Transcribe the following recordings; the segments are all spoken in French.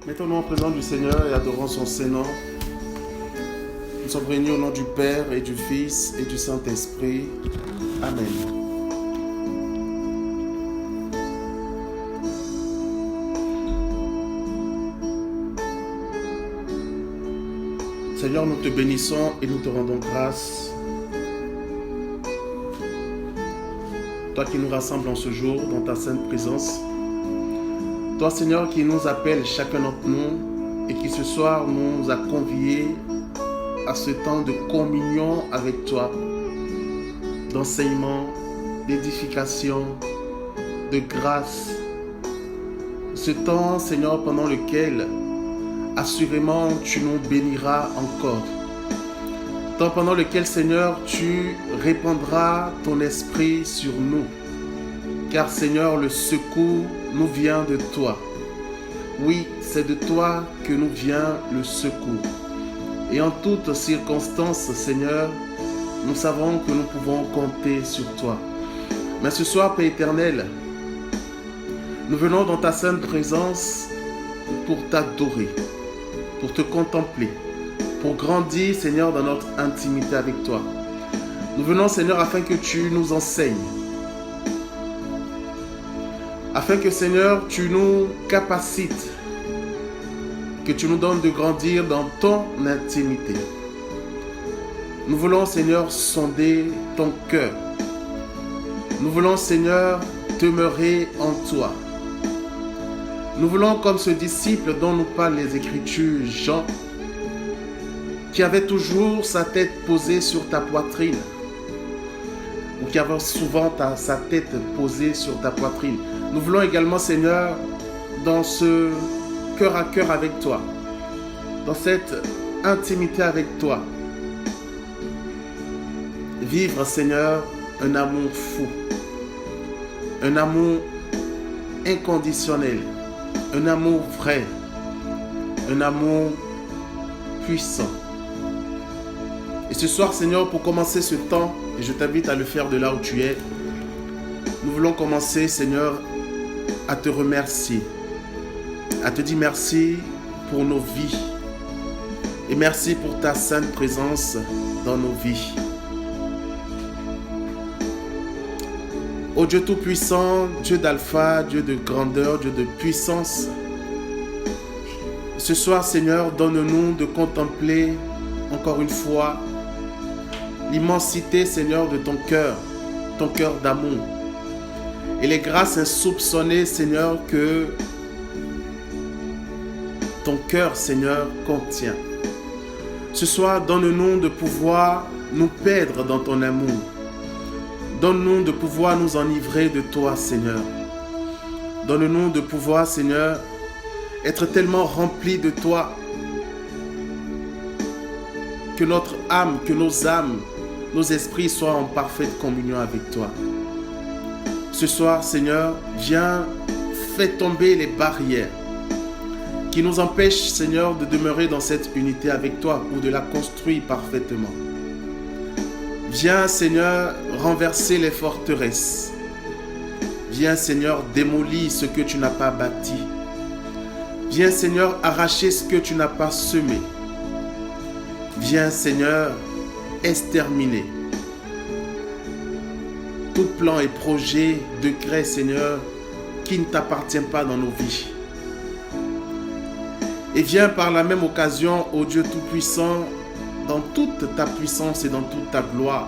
Mettons-nous en présence du Seigneur et adorons son Saint-Nom. Nous sommes réunis au nom du Père et du Fils et du Saint-Esprit. Amen. Seigneur, nous te bénissons et nous te rendons grâce. Toi qui nous rassembles en ce jour dans ta sainte présence. Toi, Seigneur, qui nous appelle chacun d'entre nous et qui ce soir nous a conviés à ce temps de communion avec toi, d'enseignement, d'édification, de grâce. Ce temps, Seigneur, pendant lequel assurément tu nous béniras encore. Temps pendant lequel, Seigneur, tu répandras ton esprit sur nous. Car, Seigneur, le secours nous vient de toi. Oui, c'est de toi que nous vient le secours. Et en toutes circonstances, Seigneur, nous savons que nous pouvons compter sur toi. Mais ce soir, Père éternel, nous venons dans ta sainte présence pour t'adorer, pour te contempler, pour grandir, Seigneur, dans notre intimité avec toi. Nous venons, Seigneur, afin que tu nous enseignes, afin que, Seigneur, tu nous capacites, que tu nous donnes de grandir dans ton intimité. Nous voulons, Seigneur, sonder ton cœur. Nous voulons, Seigneur, demeurer en toi. Nous voulons, comme ce disciple dont nous parlent les Écritures, Jean, qui avait toujours sa tête posée sur ta poitrine, ou qui avait souvent sa tête posée sur ta poitrine. Nous voulons également, Seigneur, dans ce cœur à cœur avec toi, dans cette intimité avec toi, vivre, Seigneur, un amour fou, un amour inconditionnel, un amour vrai, un amour puissant. Et ce soir, Seigneur, pour commencer ce temps, et je t'invite à le faire de là où tu es, nous voulons commencer, Seigneur, à te remercier, à te dire merci pour nos vies et merci pour ta sainte présence dans nos vies. Ô Dieu Tout-Puissant, Dieu d'Alpha, Dieu de grandeur, Dieu de puissance, ce soir, Seigneur, donne-nous de contempler encore une fois l'immensité, Seigneur, de ton cœur d'amour, et les grâces insoupçonnées, Seigneur, que ton cœur, Seigneur, contient. Ce soir, donne-nous de pouvoir nous perdre dans ton amour. Donne-nous de pouvoir nous enivrer de toi, Seigneur. Donne-nous de pouvoir, Seigneur, être tellement remplis de toi que notre âme, que nos âmes, nos esprits soient en parfaite communion avec toi. Ce soir, Seigneur, viens, fais tomber les barrières qui nous empêchent, Seigneur, de demeurer dans cette unité avec toi ou de la construire parfaitement. Viens, Seigneur, renverser les forteresses. Viens, Seigneur, démolir ce que tu n'as pas bâti. Viens, Seigneur, arracher ce que tu n'as pas semé. Viens, Seigneur, exterminer tout plan et projet, décret, Seigneur, qui ne t'appartient pas dans nos vies. Et viens par la même occasion, ô Dieu Tout-Puissant, dans toute ta puissance et dans toute ta gloire,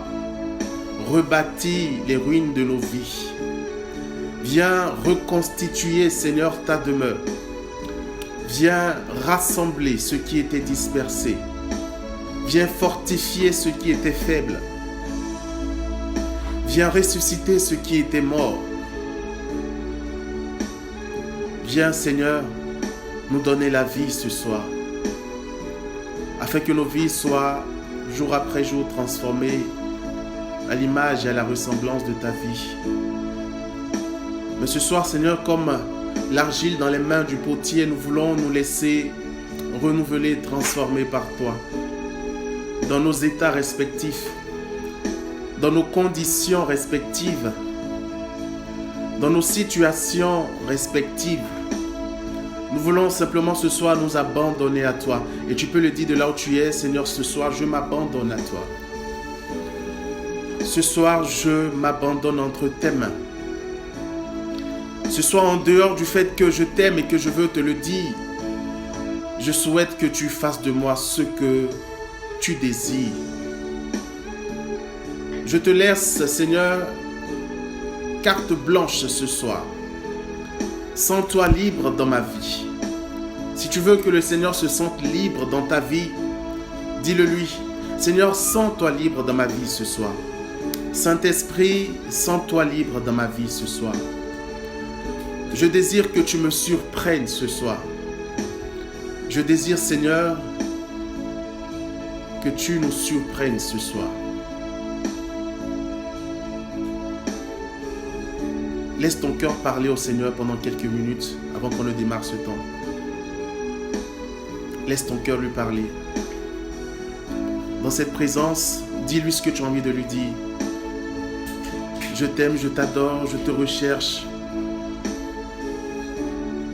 rebâtir les ruines de nos vies. Viens reconstituer, Seigneur, ta demeure. Viens rassembler ce qui était dispersé. Viens fortifier ce qui était faible. Viens ressusciter ce qui était mort. Viens, Seigneur, nous donner la vie ce soir, afin que nos vies soient jour après jour transformées à l'image et à la ressemblance de ta vie. Mais ce soir, Seigneur, comme l'argile dans les mains du potier, nous voulons nous laisser renouveler, transformer par toi, dans nos états respectifs, dans nos conditions respectives, dans nos situations respectives. Nous voulons simplement ce soir nous abandonner à toi. Et tu peux le dire de là où tu es, Seigneur, ce soir, je m'abandonne à toi. Ce soir, je m'abandonne entre tes mains. Ce soir, en dehors du fait que je t'aime et que je veux te le dire, je souhaite que tu fasses de moi ce que tu désires. Je te laisse, Seigneur, carte blanche ce soir. Sens-toi libre dans ma vie. Si tu veux que le Seigneur se sente libre dans ta vie, dis-le lui. Seigneur, sens-toi libre dans ma vie ce soir. Saint-Esprit, sens-toi libre dans ma vie ce soir. Je désire que tu me surprennes ce soir. Je désire, Seigneur, que tu nous surprennes ce soir. Laisse ton cœur parler au Seigneur pendant quelques minutes avant qu'on ne démarre ce temps. Laisse ton cœur lui parler. Dans cette présence, dis-lui ce que tu as envie de lui dire. Je t'aime, je t'adore, je te recherche.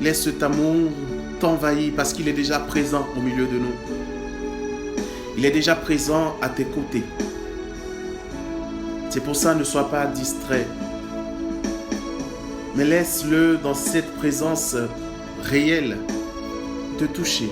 Laisse cet amour t'envahir parce qu'il est déjà présent au milieu de nous. Il est déjà présent à tes côtés. C'est pour ça, ne sois pas distrait. Mais laisse-le dans cette présence réelle te toucher.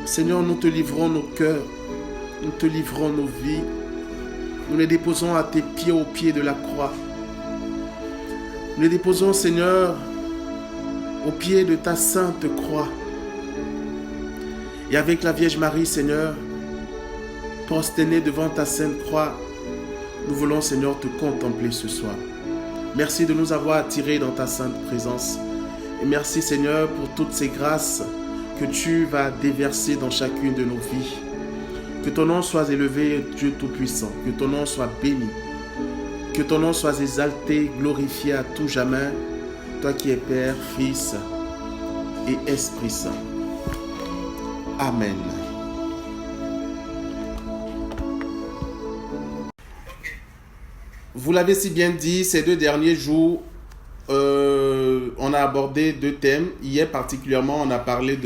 Seigneur, nous te livrons nos cœurs, nous te livrons nos vies, nous les déposons à tes pieds, au pied de la croix. Nous les déposons, Seigneur, au pied de ta sainte croix. Et avec la Vierge Marie, Seigneur, prosternée devant ta sainte croix, nous voulons, Seigneur, te contempler ce soir. Merci de nous avoir attirés dans ta sainte présence. Et merci, Seigneur, pour toutes ces grâces que tu vas déverser dans chacune de nos vies. Que ton nom soit élevé, Dieu Tout-Puissant. Que ton nom soit béni. Que ton nom soit exalté, glorifié à tout jamais. Toi qui es Père, Fils et Esprit Saint. Amen. Vous l'avez si bien dit, ces 2 derniers jours, on a abordé 2 thèmes. Hier particulièrement, on a parlé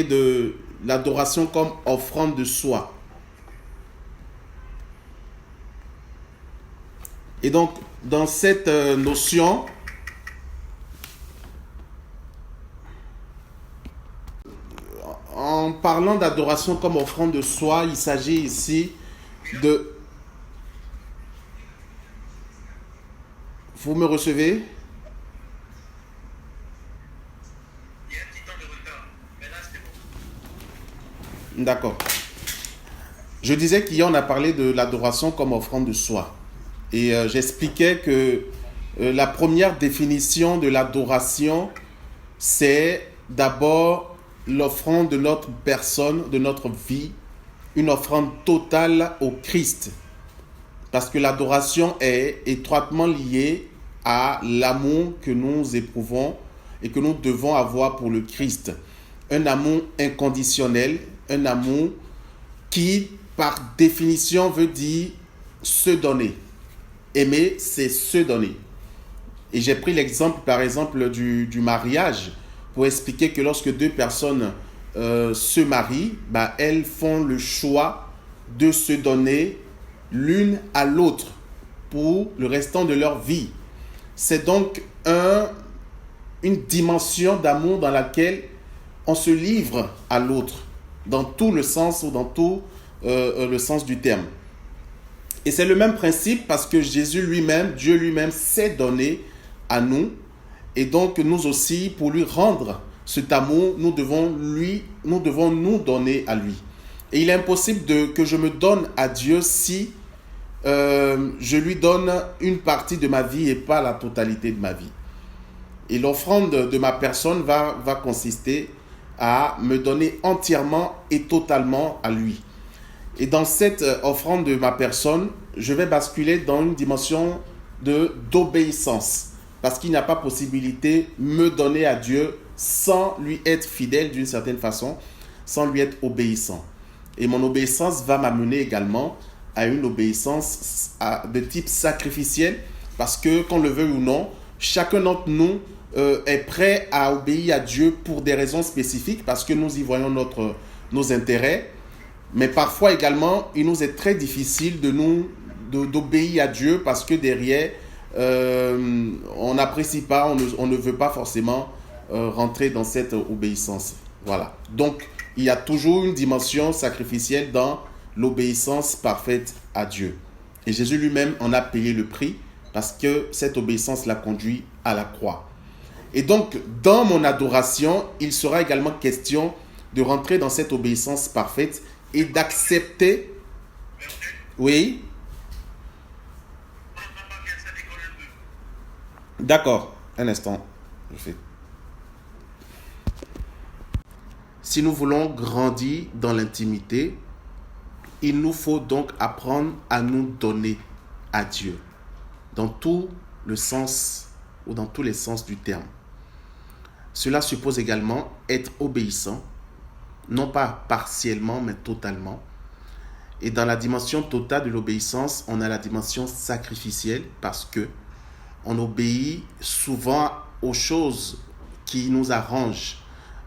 de l'adoration comme offrande de soi. Et donc, dans cette notion, en parlant d'adoration comme offrande de soi, il s'agit ici de... Vous me recevez? Il y a un petit temps de retard, mais là c'est bon. D'accord. Je disais qu'hier on a parlé de l'adoration comme offrande de soi. Et j'expliquais que la première définition de l'adoration, c'est d'abord l'offrande de notre personne, de notre vie, une offrande totale au Christ. Parce que l'adoration est étroitement liée à l'amour que nous éprouvons et que nous devons avoir pour le Christ. Un amour inconditionnel, un amour qui, par définition, veut dire se donner. Aimer, c'est se donner. Et j'ai pris l'exemple, par exemple, du mariage pour expliquer que lorsque 2 personnes se marient, elles font le choix de se donner l'une à l'autre pour le restant de leur vie. C'est donc une dimension d'amour dans laquelle on se livre à l'autre, dans tout le sens ou dans tout le sens du terme. Et c'est le même principe parce que Jésus lui-même, Dieu lui-même s'est donné à nous. Et donc nous aussi, pour lui rendre cet amour, nous devons nous donner à lui. Et il est impossible que je me donne à Dieu si je lui donne une partie de ma vie et pas la totalité de ma vie. Et l'offrande de ma personne va consister à me donner entièrement et totalement à lui. Et dans cette offrande de ma personne, je vais basculer dans une dimension d'obéissance. Parce qu'il n'y a pas possibilité de me donner à Dieu sans lui être fidèle d'une certaine façon, sans lui être obéissant. Et mon obéissance va m'amener également à une obéissance de type sacrificiel, parce que, qu'on le veuille ou non, chacun d'entre nous est prêt à obéir à Dieu pour des raisons spécifiques, parce que nous y voyons nos intérêts. Mais parfois également, il nous est très difficile d'obéir à Dieu, parce que derrière, on n'apprécie pas, on ne veut pas forcément rentrer dans cette obéissance. Voilà. Donc, il y a toujours une dimension sacrificielle dans l'obéissance parfaite à Dieu. Et Jésus lui-même en a payé le prix, parce que cette obéissance l'a conduit à la croix. Et donc, dans mon adoration, il sera également question de rentrer dans cette obéissance parfaite et d'accepter. Oui. D'accord, un instant. Si nous voulons grandir dans l'intimité, il nous faut donc apprendre à nous donner à Dieu, dans tout le sens ou dans tous les sens du terme. Cela suppose également être obéissant, non pas partiellement, mais totalement. Et dans la dimension totale de l'obéissance, on a la dimension sacrificielle, parce que on obéit souvent aux choses qui nous arrangent.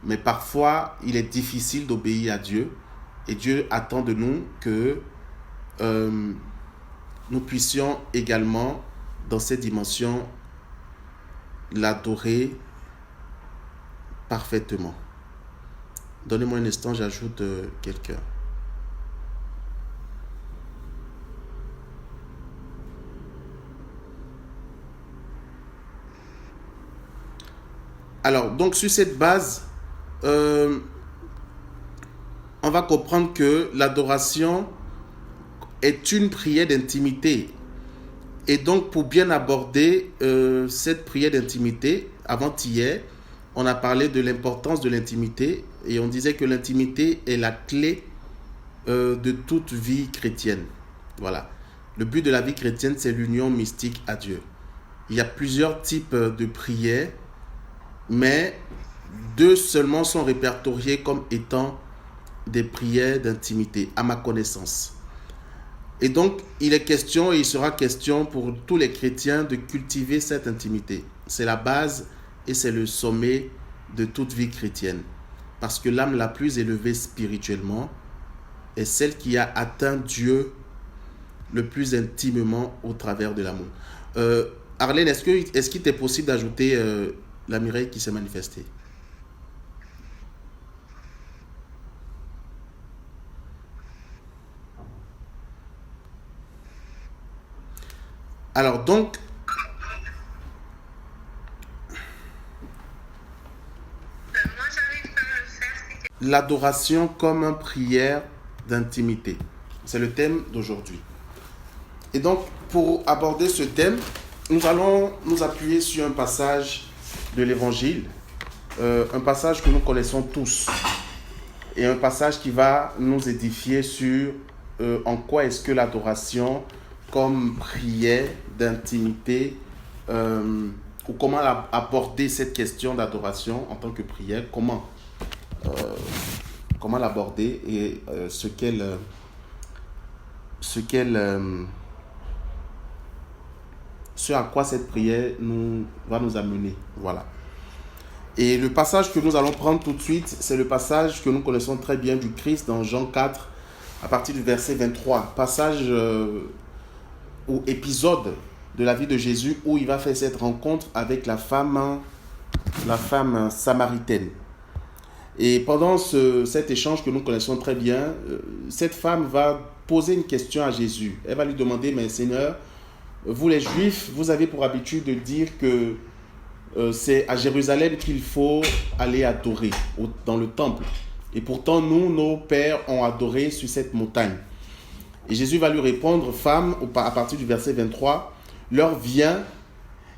Mais parfois, il est difficile d'obéir à Dieu. Et Dieu attend de nous que nous puissions également, dans cette dimension, l'adorer parfaitement. Donnez-moi un instant, j'ajoute quelqu'un. Alors, donc sur cette base, on va comprendre que l'adoration est une prière d'intimité. Et donc, pour bien aborder cette prière d'intimité, avant-hier, on a parlé de l'importance de l'intimité et on disait que l'intimité est la clé de toute vie chrétienne. Voilà. Le but de la vie chrétienne, c'est l'union mystique à Dieu. Il y a plusieurs types de prières, mais 2 seulement sont répertoriés comme étant des prières d'intimité, à ma connaissance. Et donc, il est question et il sera question pour tous les chrétiens de cultiver cette intimité. C'est la base et c'est le sommet de toute vie chrétienne. Parce que l'âme la plus élevée spirituellement est celle qui a atteint Dieu le plus intimement au travers de l'amour. Arlène, est-ce qu'il t'est possible d'ajouter la Mireille qui s'est manifestée? Alors donc, l'adoration comme une prière d'intimité. C'est le thème d'aujourd'hui. Et donc, pour aborder ce thème, nous allons nous appuyer sur un passage de l'Évangile, un passage que nous connaissons tous, et un passage qui va nous édifier sur en quoi est-ce que l'adoration comme prière d'intimité, ou comment aborder cette question d'adoration en tant que prière, comment l'aborder et ce à quoi cette prière va nous amener. Voilà. Et le passage que nous allons prendre tout de suite, c'est le passage que nous connaissons très bien du Christ dans Jean 4, à partir du verset 23. Passage ou épisode de la vie de Jésus où il va faire cette rencontre avec la femme samaritaine. Et pendant cet échange que nous connaissons très bien, cette femme va poser une question à Jésus. Elle va lui demander, mais Seigneur, vous les Juifs, vous avez pour habitude de dire que c'est à Jérusalem qu'il faut aller adorer, dans le temple. Et pourtant, nous, nos pères ont adoré sur cette montagne. Et Jésus va lui répondre, femme, à partir du verset 23, l'heure vient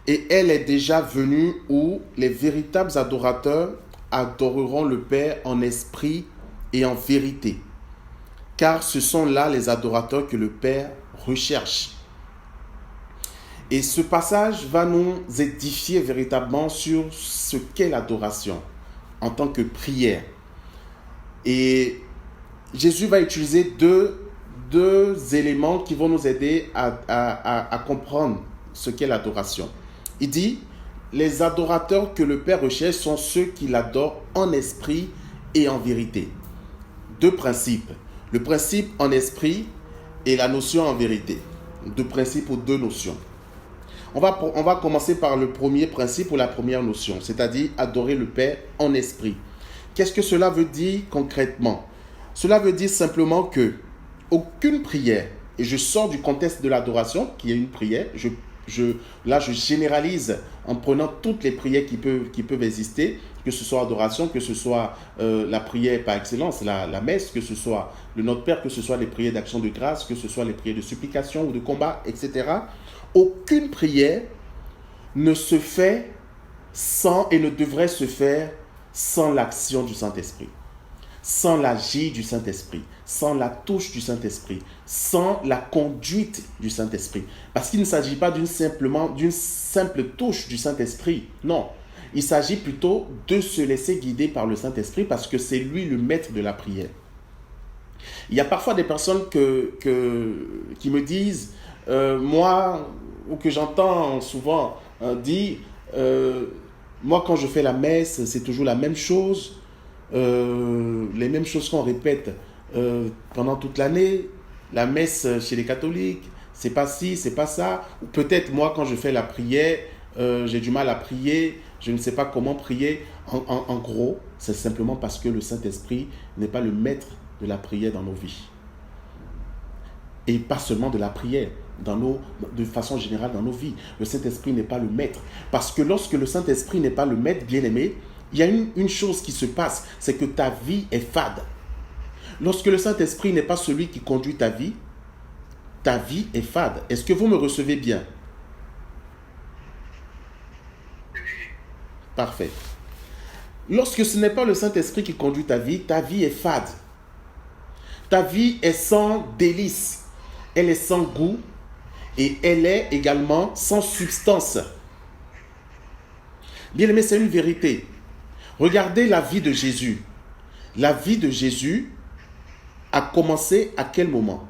et elle est déjà venue où les véritables adorateurs adoreront le Père en esprit et en vérité. Car ce sont là les adorateurs que le Père recherche. Et ce passage va nous édifier véritablement sur ce qu'est l'adoration en tant que prière. Et Jésus va utiliser deux éléments qui vont nous aider à comprendre ce qu'est l'adoration. Il dit, les adorateurs que le Père recherche sont ceux qui l'adorent en esprit et en vérité. Deux principes. Le principe en esprit et la notion en vérité. Deux principes ou deux notions. On va commencer par le premier principe ou la première notion, c'est-à-dire adorer le Père en esprit. Qu'est-ce que cela veut dire concrètement? Cela veut dire simplement que aucune prière, et je sors du contexte de l'adoration, qui est une prière, là je généralise en prenant toutes les prières qui peuvent exister, que ce soit adoration, que ce soit la prière par excellence, la messe, que ce soit le Notre Père, que ce soit les prières d'action de grâce, que ce soit les prières de supplication ou de combat, etc. Aucune prière ne se fait sans et ne devrait se faire sans l'action du Saint-Esprit, sans l'agir du Saint-Esprit, sans la touche du Saint-Esprit, sans la conduite du Saint-Esprit. Parce qu'il ne s'agit pas d'une simple touche du Saint-Esprit. Non, il s'agit plutôt de se laisser guider par le Saint-Esprit parce que c'est lui le maître de la prière. Il y a parfois des personnes qui me disent, moi, ou que j'entends souvent dire, moi quand je fais la messe, c'est toujours la même chose, les mêmes choses qu'on répète pendant toute l'année. La messe chez les catholiques, c'est pas ci, c'est pas ça. Ou peut-être moi quand je fais la prière, j'ai du mal à prier, je ne sais pas comment prier. En gros, c'est simplement parce que le Saint-Esprit n'est pas le maître de la prière dans nos vies. Et pas seulement de la prière, de façon générale dans nos vies. Le Saint-Esprit n'est pas le maître. Parce que lorsque le Saint-Esprit n'est pas le maître, bien-aimé, il y a une chose qui se passe, c'est que ta vie est fade. Lorsque le Saint-Esprit n'est pas celui qui conduit ta vie est fade. Est-ce que vous me recevez bien? Parfait. Lorsque ce n'est pas le Saint-Esprit qui conduit ta vie est fade. Ta vie est sans délice, elle est sans goût et elle est également sans substance. Bien aimé, c'est une vérité. Regardez la vie de Jésus. La vie de Jésus a commencé à quel moment?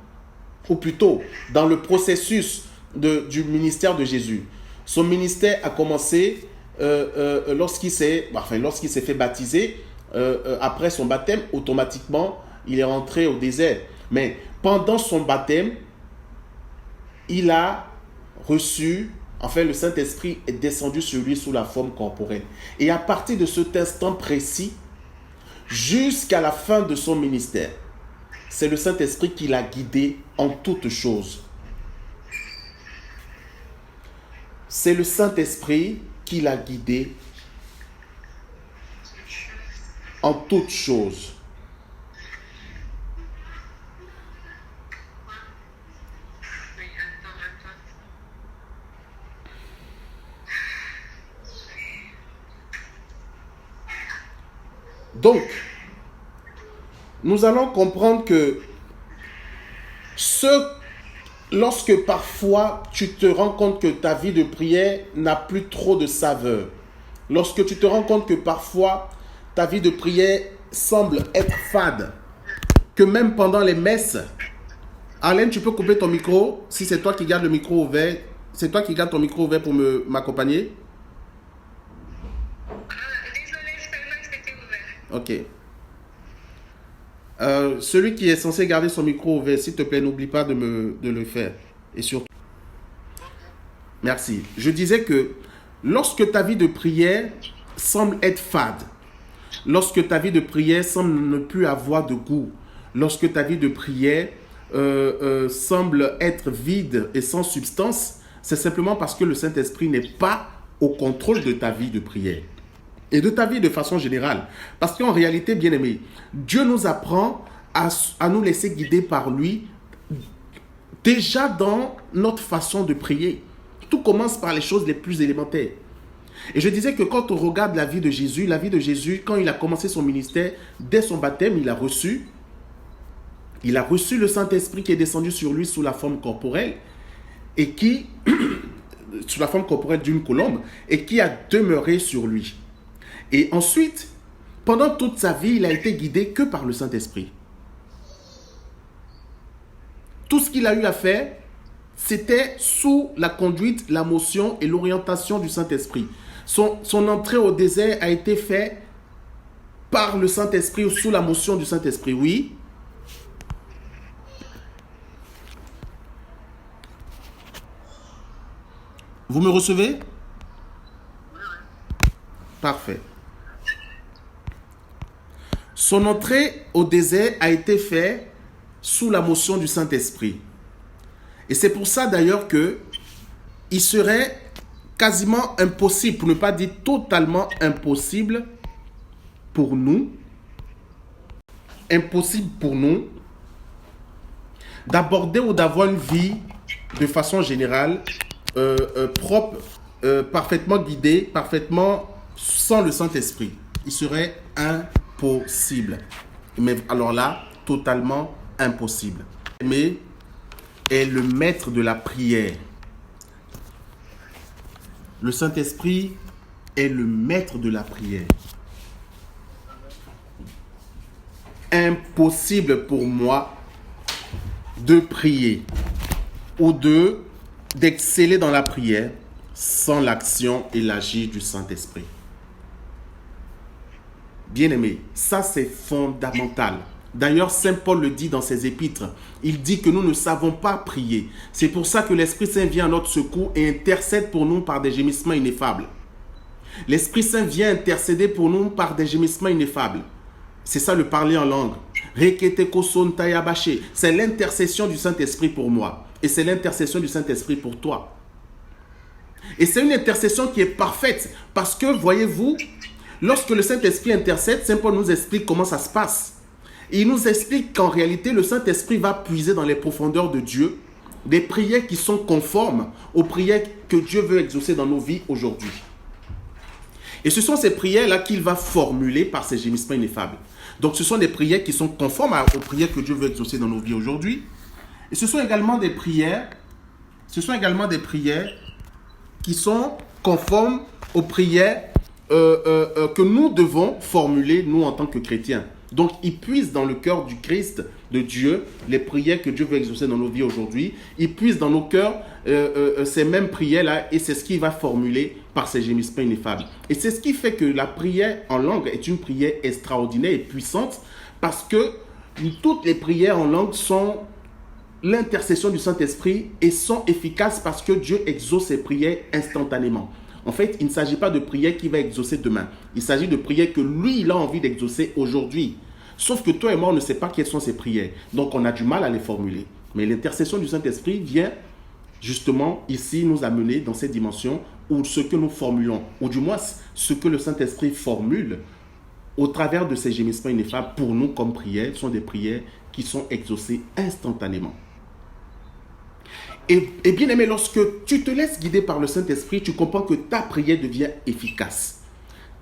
Ou plutôt, dans le processus du ministère de Jésus. Son ministère a commencé lorsqu'il s'est fait baptiser. Après son baptême, automatiquement, il est rentré au désert. Mais pendant son baptême, il a reçu, le Saint-Esprit est descendu sur lui sous la forme corporelle. Et à partir de cet instant précis, jusqu'à la fin de son ministère, c'est le Saint-Esprit qui l'a guidé en toutes choses. C'est le Saint-Esprit qui l'a guidé en toutes choses. Donc, nous allons comprendre que lorsque parfois tu te rends compte que ta vie de prière n'a plus trop de saveur, lorsque tu te rends compte que parfois ta vie de prière semble être fade, que même pendant les messes, Arlène, tu peux couper ton micro si c'est toi qui gardes le micro ouvert. C'est toi qui gardes ton micro ouvert pour m'accompagner? Désolée, je savais pas que c'était ouvert. Ok. Celui qui est censé garder son micro ouvert, s'il te plaît, n'oublie pas de le faire. Et surtout, merci. Je disais que lorsque ta vie de prière semble être fade, lorsque ta vie de prière semble ne plus avoir de goût, lorsque ta vie de prière semble être vide et sans substance, c'est simplement parce que le Saint-Esprit n'est pas au contrôle de ta vie de prière. et de ta vie de façon générale. Parce qu'en réalité, bien aimé, Dieu nous apprend à nous laisser guider par lui déjà dans notre façon de prier. Tout commence par les choses les plus élémentaires. Et je disais que quand on regarde la vie de Jésus, quand il a commencé son ministère, dès son baptême, il a reçu le Saint-Esprit qui est descendu sur lui sous la forme corporelle et qui, sous la forme corporelle d'une colombe, et qui a demeuré sur lui. Et ensuite, pendant toute sa vie, il a été guidé que par le Saint-Esprit. Tout ce qu'il a eu à faire, c'était sous la conduite, la motion et l'orientation du Saint-Esprit. Son entrée au désert a été faite par le Saint-Esprit ou sous la motion du Saint-Esprit, oui. Vous me recevez? Parfait. Son entrée au désert a été faite sous la motion du Saint-Esprit. Et c'est pour ça d'ailleurs que il serait quasiment impossible, pour ne pas dire totalement impossible pour nous, d'aborder ou d'avoir une vie de façon générale propre, parfaitement guidée, parfaitement sans le Saint-Esprit. Il serait impossible. Mais alors là, totalement impossible. Mais est le maître de la prière. Le Saint-Esprit est le maître de la prière. Impossible pour moi de prier ou d'exceller dans la prière sans l'action et l'agir du Saint-Esprit. Bien-aimé, ça c'est fondamental. D'ailleurs, Saint Paul le dit dans ses épîtres. Il dit que nous ne savons pas prier. C'est pour ça que l'Esprit Saint vient à notre secours et intercède pour nous par des gémissements ineffables. L'Esprit Saint vient intercéder pour nous par des gémissements ineffables. C'est ça le parler en langue. C'est l'intercession du Saint-Esprit pour moi. Et c'est l'intercession du Saint-Esprit pour toi. Et c'est une intercession qui est parfaite. Parce que, voyez-vous, lorsque le Saint-Esprit intercède, Saint Paul nous explique comment ça se passe. Et il nous explique qu'en réalité, le Saint-Esprit va puiser dans les profondeurs de Dieu des prières qui sont conformes aux prières que Dieu veut exaucer dans nos vies aujourd'hui. Et ce sont ces prières-là qu'il va formuler par ces gémissements ineffables. Donc, ce sont des prières qui sont conformes aux prières que Dieu veut exaucer dans nos vies aujourd'hui. Et ce sont également des prières qui sont conformes aux prières que nous devons formuler, nous, en tant que chrétiens. Donc, il puise dans le cœur du Christ, de Dieu, les prières que Dieu veut exaucer dans nos vies aujourd'hui. Il puise dans nos cœurs ces mêmes prières-là et c'est ce qu'il va formuler par ces gémissements ineffables. Et c'est ce qui fait que la prière en langue est une prière extraordinaire et puissante parce que toutes les prières en langue sont l'intercession du Saint-Esprit et sont efficaces parce que Dieu exauce ses prières instantanément. En fait, il ne s'agit pas de prière qu'il va exaucer demain. Il s'agit de prières que lui, il a envie d'exaucer aujourd'hui. Sauf que toi et moi, on ne sait pas quelles sont ces prières. Donc, on a du mal à les formuler. Mais l'intercession du Saint-Esprit vient justement ici nous amener dans cette dimension où ce que nous formulons, ou du moins ce que le Saint-Esprit formule au travers de ces gémissements ineffables pour nous comme prières, sont des prières qui sont exaucées instantanément. Et bien aimé, lorsque tu te laisses guider par le Saint-Esprit, tu comprends que ta prière devient efficace.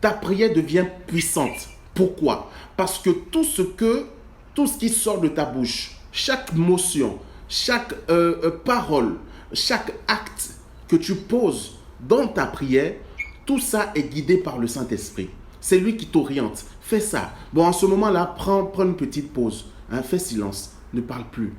Ta prière devient puissante. Pourquoi? Parce que tout ce qui sort de ta bouche, chaque motion, chaque parole, chaque acte que tu poses dans ta prière, tout ça est guidé par le Saint-Esprit. C'est lui qui t'oriente. Fais ça. Bon, en ce moment-là, prends une petite pause. Fais silence. Ne parle plus.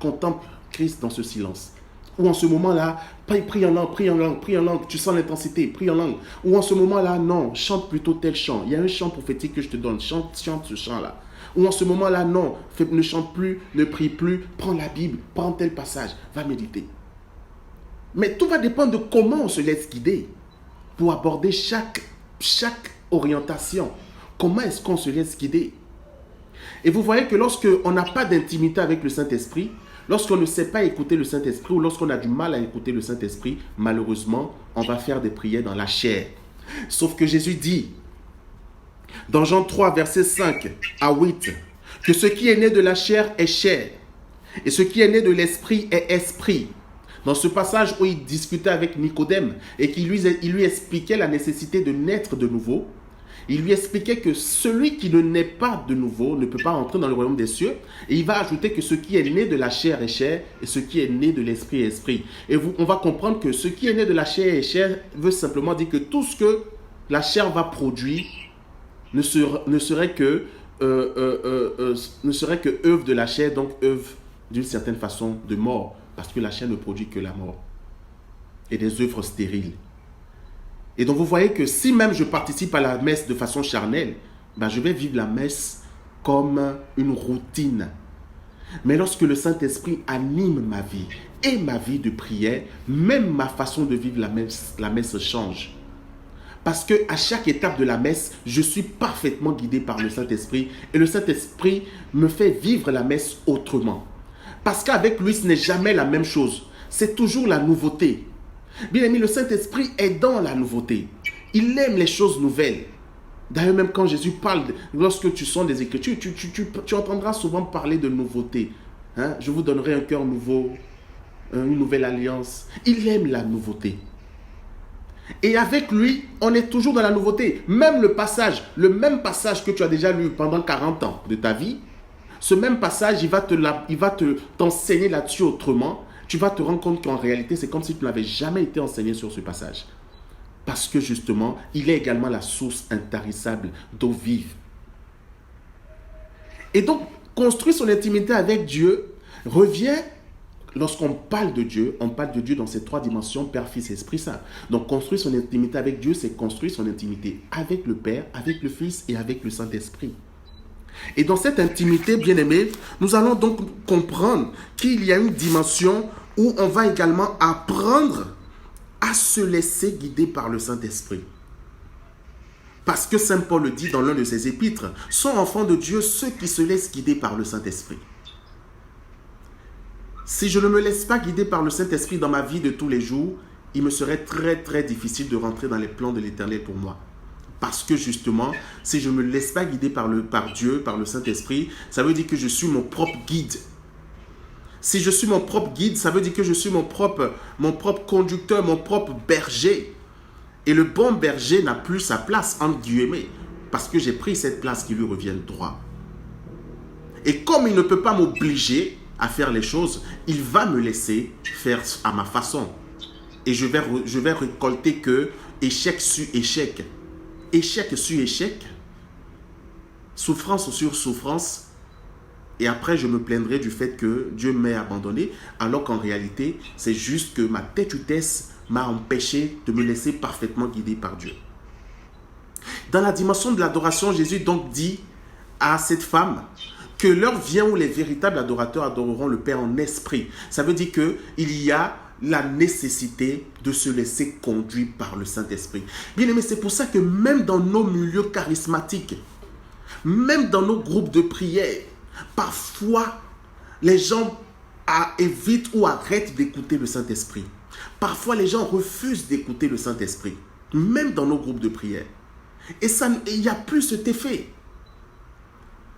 Contemple Christ dans ce silence. Ou en ce moment-là, prie en langue. Tu sens l'intensité, prie en langue. Ou en ce moment-là, non, chante plutôt tel chant. Il y a un chant prophétique que je te donne. Chante ce chant-là. Ou en ce moment-là, non, ne chante plus, ne prie plus. Prends la Bible, prends tel passage, va méditer. Mais tout va dépendre de comment on se laisse guider pour aborder chaque orientation. Comment est-ce qu'on se laisse guider? Et vous voyez que lorsqu'on n'a pas d'intimité avec le Saint-Esprit, lorsqu'on ne sait pas écouter le Saint-Esprit ou lorsqu'on a du mal à écouter le Saint-Esprit, malheureusement, on va faire des prières dans la chair. Sauf que Jésus dit, dans Jean 3, versets 5 à 8, que ce qui est né de la chair est chair, et ce qui est né de l'esprit est esprit. Dans ce passage où il discutait avec Nicodème et qu'il lui expliquait la nécessité de naître de nouveau, il lui expliquait que celui qui ne naît pas de nouveau ne peut pas entrer dans le royaume des cieux. Et il va ajouter que ce qui est né de la chair est chair et ce qui est né de l'esprit est esprit. Et on va comprendre que ce qui est né de la chair est chair veut simplement dire que tout ce que la chair va produire ne serait que œuvre de la chair, donc œuvre d'une certaine façon de mort, parce que la chair ne produit que la mort et des œuvres stériles. Et donc vous voyez que si même je participe à la messe de façon charnelle, je vais vivre la messe comme une routine. Mais lorsque le Saint-Esprit anime ma vie et ma vie de prière, même ma façon de vivre la messe change. Parce qu'à chaque étape de la messe, je suis parfaitement guidé par le Saint-Esprit et le Saint-Esprit me fait vivre la messe autrement. Parce qu'avec lui, ce n'est jamais la même chose. C'est toujours la nouveauté. Bien aimé, le Saint-Esprit est dans la nouveauté. Il aime les choses nouvelles. D'ailleurs, même quand Jésus parle, lorsque tu sens des Écritures, tu entendras souvent parler de nouveauté. Je vous donnerai un cœur nouveau, une nouvelle alliance. Il aime la nouveauté. Et avec lui, on est toujours dans la nouveauté. Même le même passage que tu as déjà lu pendant 40 ans de ta vie, ce même passage, il va t'enseigner là-dessus autrement. Tu vas te rendre compte qu'en réalité, c'est comme si tu n'avais jamais été enseigné sur ce passage. Parce que justement, il est également la source intarissable d'eau vive. Et donc, construire son intimité avec Dieu revient, lorsqu'on parle de Dieu, on parle de Dieu dans ces trois dimensions, Père, Fils, Esprit Saint. Donc, construire son intimité avec Dieu, c'est construire son intimité avec le Père, avec le Fils et avec le Saint-Esprit. Et dans cette intimité, bien aimé, nous allons donc comprendre qu'il y a une dimension où on va également apprendre à se laisser guider par le Saint-Esprit. Parce que Saint Paul le dit dans l'un de ses épîtres, sont enfants de Dieu ceux qui se laissent guider par le Saint-Esprit. Si je ne me laisse pas guider par le Saint-Esprit dans ma vie de tous les jours, il me serait très très difficile de rentrer dans les plans de l'Éternel pour moi. Parce que justement, si je ne me laisse pas guider par Dieu, par le Saint-Esprit, ça veut dire que je suis mon propre guide. Si je suis mon propre guide, ça veut dire que je suis mon propre conducteur, mon propre berger. Et le bon berger n'a plus sa place, entre guillemets, parce que j'ai pris cette place qui lui revient droit. Et comme il ne peut pas m'obliger à faire les choses, il va me laisser faire à ma façon. Et je vais récolter que échec sur échec. Échec sur échec, souffrance sur souffrance, et après je me plaindrai du fait que Dieu m'ait abandonné, alors qu'en réalité, c'est juste que ma têtutesse m'a empêché de me laisser parfaitement guider par Dieu. Dans la dimension de l'adoration, Jésus donc dit à cette femme que l'heure vient où les véritables adorateurs adoreront le Père en esprit. Ça veut dire qu'il y a la nécessité de se laisser conduire par le Saint-Esprit. Bien aimé, c'est pour ça que même dans nos milieux charismatiques, même dans nos groupes de prière, parfois les gens évitent ou arrêtent d'écouter le Saint-Esprit. Parfois les gens refusent d'écouter le Saint-Esprit, même dans nos groupes de prière. Et il n'y a plus cet effet.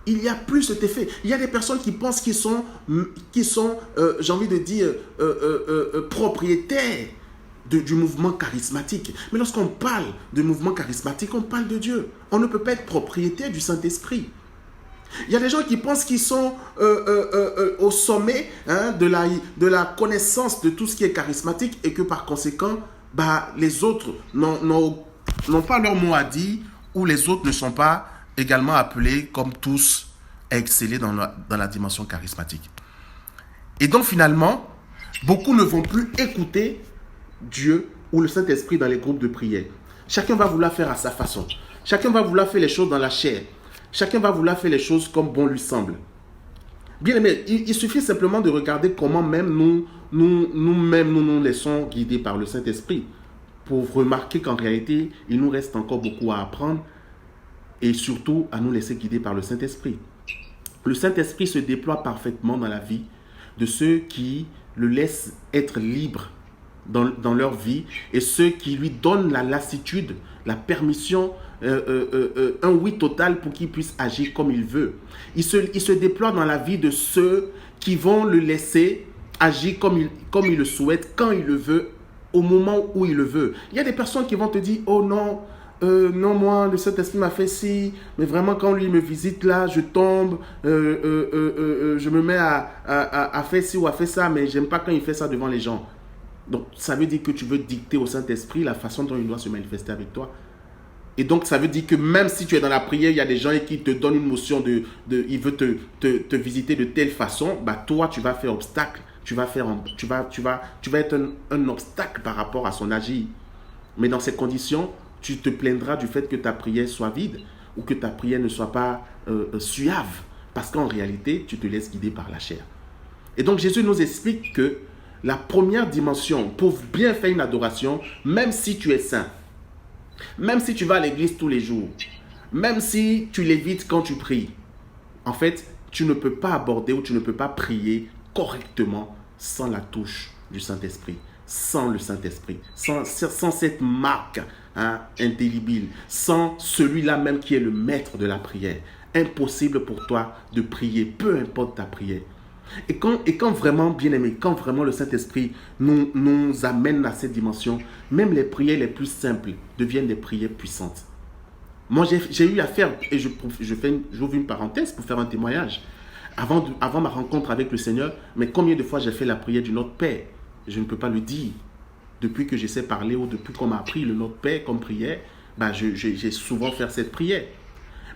Il n'y a plus cet effet. Il y a des personnes qui pensent qu'ils sont j'ai envie de dire, propriétaires du mouvement charismatique. Mais lorsqu'on parle de mouvement charismatique, on parle de Dieu. On ne peut pas être propriétaire du Saint-Esprit. Il y a des gens qui pensent qu'ils sont au sommet de la connaissance de tout ce qui est charismatique et que par conséquent, les autres n'ont pas leur mot à dire ou les autres ne sont pas également appelés comme tous à exceller dans la dimension charismatique. Et donc finalement, beaucoup ne vont plus écouter Dieu ou le Saint-Esprit dans les groupes de prière. Chacun va vouloir faire à sa façon. Chacun va vouloir faire les choses dans la chair. Chacun va vouloir faire les choses comme bon lui semble. Bien aimé, il suffit simplement de regarder comment même nous laissons guider par le Saint-Esprit pour remarquer qu'en réalité, il nous reste encore beaucoup à apprendre et surtout à nous laisser guider par le Saint-Esprit. Le Saint-Esprit se déploie parfaitement dans la vie de ceux qui le laissent être libre dans leur vie et ceux qui lui donnent la lassitude, la permission, un oui total pour qu'il puisse agir comme il veut. Il se déploie dans la vie de ceux qui vont le laisser agir comme il le souhaite, quand il le veut, au moment où il le veut. Il y a des personnes qui vont te dire, oh non, non, moi, le Saint-Esprit m'a fait ci, mais vraiment, quand lui me visite là, je tombe, je me mets à faire ci ou à faire ça, mais j'aime pas quand il fait ça devant les gens. Donc, ça veut dire que tu veux dicter au Saint-Esprit la façon dont il doit se manifester avec toi. Et donc, ça veut dire que même si tu es dans la prière, il y a des gens qui te donnent une notion il veut te visiter de telle façon, bah toi, tu vas faire obstacle. Tu vas être un obstacle par rapport à son agir. Mais dans ces conditions, tu te plaindras du fait que ta prière soit vide ou que ta prière ne soit pas suave. Parce qu'en réalité, tu te laisses guider par la chair. Et donc, Jésus nous explique que la première dimension pour bien faire une adoration, même si tu es saint, même si tu vas à l'église tous les jours, même si tu l'évites quand tu pries, en fait, tu ne peux pas aborder ou tu ne peux pas prier correctement sans la touche du Saint-Esprit, sans le Saint-Esprit, sans cette marque indélébile, sans celui-là même qui est le maître de la prière. Impossible pour toi de prier, peu importe ta prière. Et quand vraiment, bien aimé, quand vraiment le Saint-Esprit nous amène à cette dimension, même les prières les plus simples deviennent des prières puissantes. Moi, j'ai eu à faire, et j'ouvre une parenthèse pour faire un témoignage. Avant ma rencontre avec le Seigneur, mais combien de fois j'ai fait la prière du Notre Père? Je ne peux pas le dire. Depuis que je sais parler ou depuis qu'on m'a appris le Notre Père comme prière, j'ai souvent fait cette prière.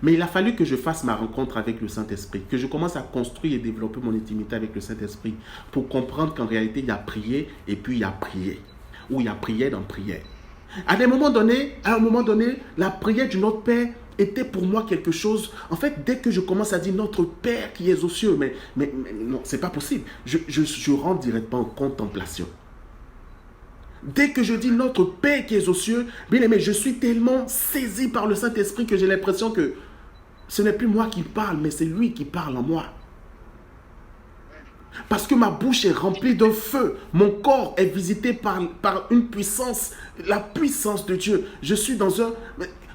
Mais il a fallu que je fasse ma rencontre avec le Saint-Esprit, que je commence à construire et développer mon intimité avec le Saint-Esprit pour comprendre qu'en réalité, il y a prié et puis il y a prié. Ou il y a prière dans prière. À un moment donné, la prière du Notre Père était pour moi quelque chose. En fait, dès que je commence à dire Notre Père qui est aux cieux, mais non, c'est pas possible. Je rentre directement en contemplation. Dès que je dis Notre Père qui est aux cieux, bien aimé, je suis tellement saisi par le Saint-Esprit que j'ai l'impression que ce n'est plus moi qui parle, mais c'est lui qui parle en moi. Parce que ma bouche est remplie d'un feu. Mon corps est visité par une puissance, la puissance de Dieu. Je suis dans un...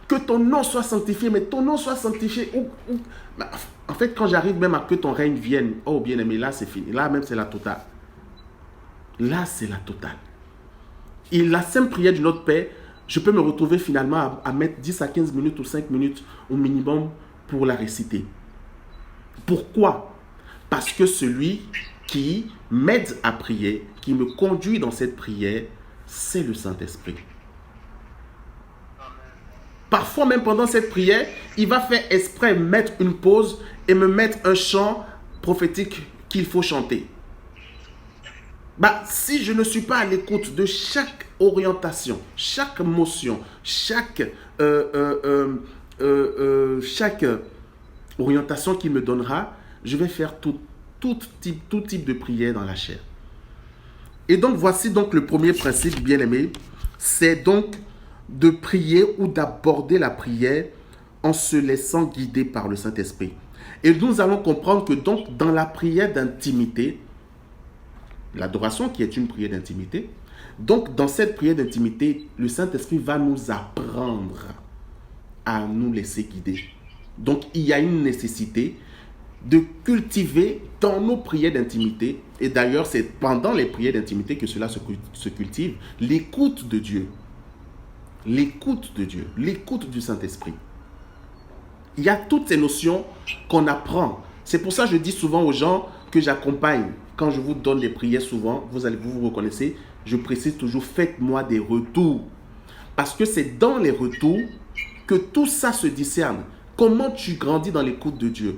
Que ton nom soit sanctifié, mais ton nom soit sanctifié. En fait, quand j'arrive même à que ton règne vienne, oh bien aimé, là c'est fini. Là même c'est la totale. Là c'est la totale. Et la simple prière du Notre Père, je peux me retrouver finalement à mettre 10 à 15 minutes ou 5 minutes au minimum pour la réciter. Pourquoi? Parce que celui qui m'aide à prier, qui me conduit dans cette prière, c'est le Saint-Esprit. Parfois même pendant cette prière, il va faire exprès mettre une pause et me mettre un chant prophétique qu'il faut chanter. Si je ne suis pas à l'écoute de chaque orientation, chaque motion, chaque orientation qu'il me donnera, je vais faire tout type de prière dans la chair. Et donc, voici donc le premier principe, bien aimé, c'est donc de prier ou d'aborder la prière en se laissant guider par le Saint-Esprit. Et nous allons comprendre que donc, dans la prière d'intimité, l'adoration qui est une prière d'intimité, donc dans cette prière d'intimité, le Saint-Esprit va nous apprendre à nous laisser guider. Donc, il y a une nécessité de cultiver dans nos prières d'intimité, et d'ailleurs, c'est pendant les prières d'intimité que cela se cultive, l'écoute de Dieu. L'écoute de Dieu, l'écoute du Saint-Esprit. Il y a toutes ces notions qu'on apprend. C'est pour ça que je dis souvent aux gens que j'accompagne. Quand je vous donne des prières souvent, vous reconnaissez, je précise toujours, faites-moi des retours. Parce que c'est dans les retours que tout ça se discerne. Comment tu grandis dans l'écoute de Dieu?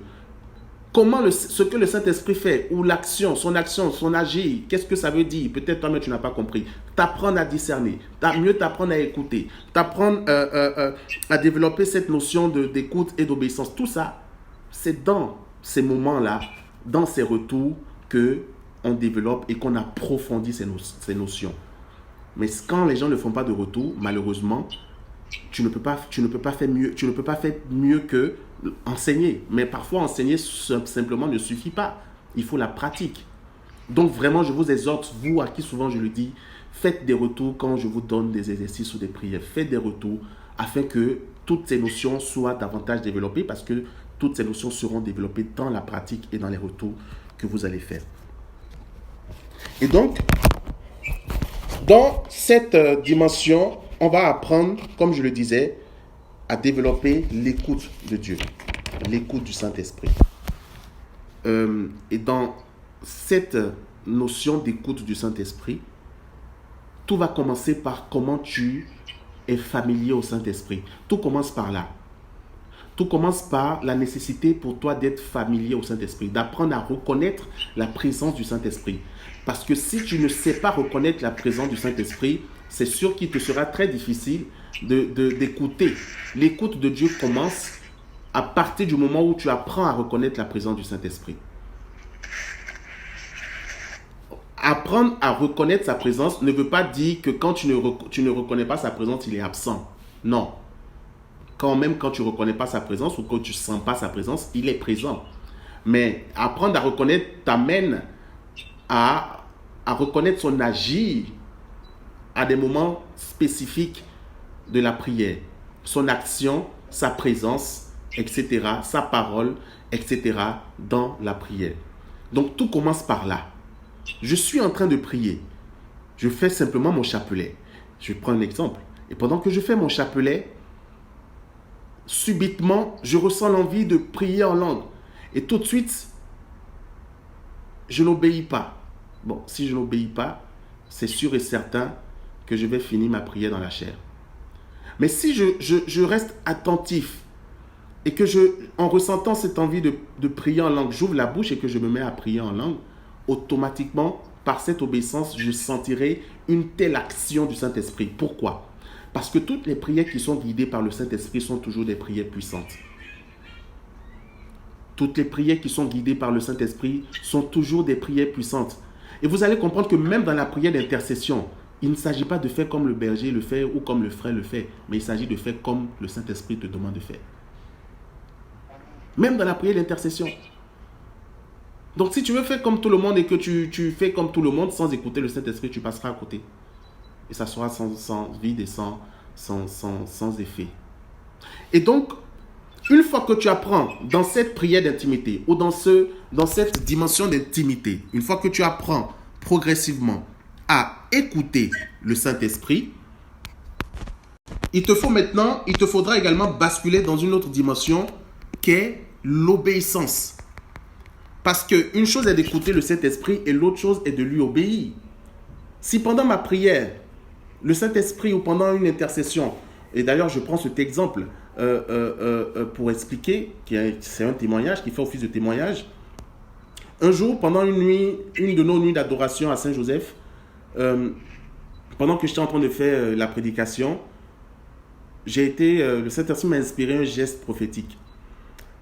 Comment ce que le Saint-Esprit fait, ou son agir, qu'est-ce que ça veut dire? Peut-être toi-même tu n'as pas compris. T'apprendre à discerner, mieux t'apprendre à écouter, t'apprendre à développer cette notion d'écoute et d'obéissance. Tout ça, c'est dans ces moments-là, dans ces retours, qu'on développe et qu'on approfondit ces notions. Mais quand les gens ne font pas de retour, malheureusement, tu ne peux pas faire mieux que enseigner. Mais parfois, enseigner simplement ne suffit pas. Il faut la pratique. Donc vraiment, je vous exhorte, vous à qui souvent je le dis, faites des retours quand je vous donne des exercices ou des prières. Faites des retours afin que toutes ces notions soient davantage développées parce que toutes ces notions seront développées dans la pratique et dans les retours que vous allez faire. Et donc, dans cette dimension, on va apprendre, comme je le disais, à développer l'écoute de Dieu, l'écoute du Saint-Esprit. Et dans cette notion d'écoute du Saint-Esprit, tout va commencer par comment tu es familier au Saint-Esprit. Tout commence par là. Tout commence par la nécessité pour toi d'être familier au Saint-Esprit, d'apprendre à reconnaître la présence du Saint-Esprit. Parce que si tu ne sais pas reconnaître la présence du Saint-Esprit, c'est sûr qu'il te sera très difficile d'écouter. L'écoute de Dieu commence à partir du moment où tu apprends à reconnaître la présence du Saint-Esprit. Apprendre à reconnaître sa présence ne veut pas dire que quand tu ne reconnais pas sa présence, il est absent. Non. Même quand tu ne reconnais pas sa présence ou quand tu ne sens pas sa présence, il est présent. Mais apprendre à reconnaître t'amène à reconnaître son agir à des moments spécifiques de la prière. Son action, sa présence, etc., sa parole, etc., dans la prière. Donc tout commence par là. Je suis en train de prier. Je fais simplement mon chapelet. Je prends un exemple. Et pendant que je fais mon chapelet, subitement, je ressens l'envie de prier en langue. Et tout de suite, je n'obéis pas. Bon, si je n'obéis pas, c'est sûr et certain que je vais finir ma prière dans la chair. Mais si je reste attentif et que en ressentant cette envie de prier en langue, j'ouvre la bouche et que je me mets à prier en langue, automatiquement, par cette obéissance, je sentirai une telle action du Saint-Esprit. Pourquoi ? Parce que toutes les prières qui sont guidées par le Saint-Esprit sont toujours des prières puissantes. Toutes les prières qui sont guidées par le Saint-Esprit sont toujours des prières puissantes. Et vous allez comprendre que même dans la prière d'intercession, il ne s'agit pas de faire comme le berger le fait ou comme le frère le fait, mais il s'agit de faire comme le Saint-Esprit te demande de faire. Même dans la prière d'intercession. Donc si tu veux faire comme tout le monde et que tu fais comme tout le monde sans écouter le Saint-Esprit, tu passeras à côté. Et ça sera sans vide et sans effet. Et donc, une fois que tu apprends dans cette prière d'intimité ou dans cette dimension d'intimité, une fois que tu apprends progressivement à écouter le Saint-Esprit, il te faudra également basculer dans une autre dimension qui est l'obéissance. Parce qu'une chose est d'écouter le Saint-Esprit et l'autre chose est de lui obéir. Si pendant ma prière, le Saint-Esprit ou pendant une intercession, et d'ailleurs je prends cet exemple pour expliquer, c'est un témoignage qui fait office de témoignage. Un jour, pendant une de nos nuits d'adoration à Saint-Joseph, pendant que j'étais en train de faire la prédication, le Saint-Esprit m'a inspiré un geste prophétique.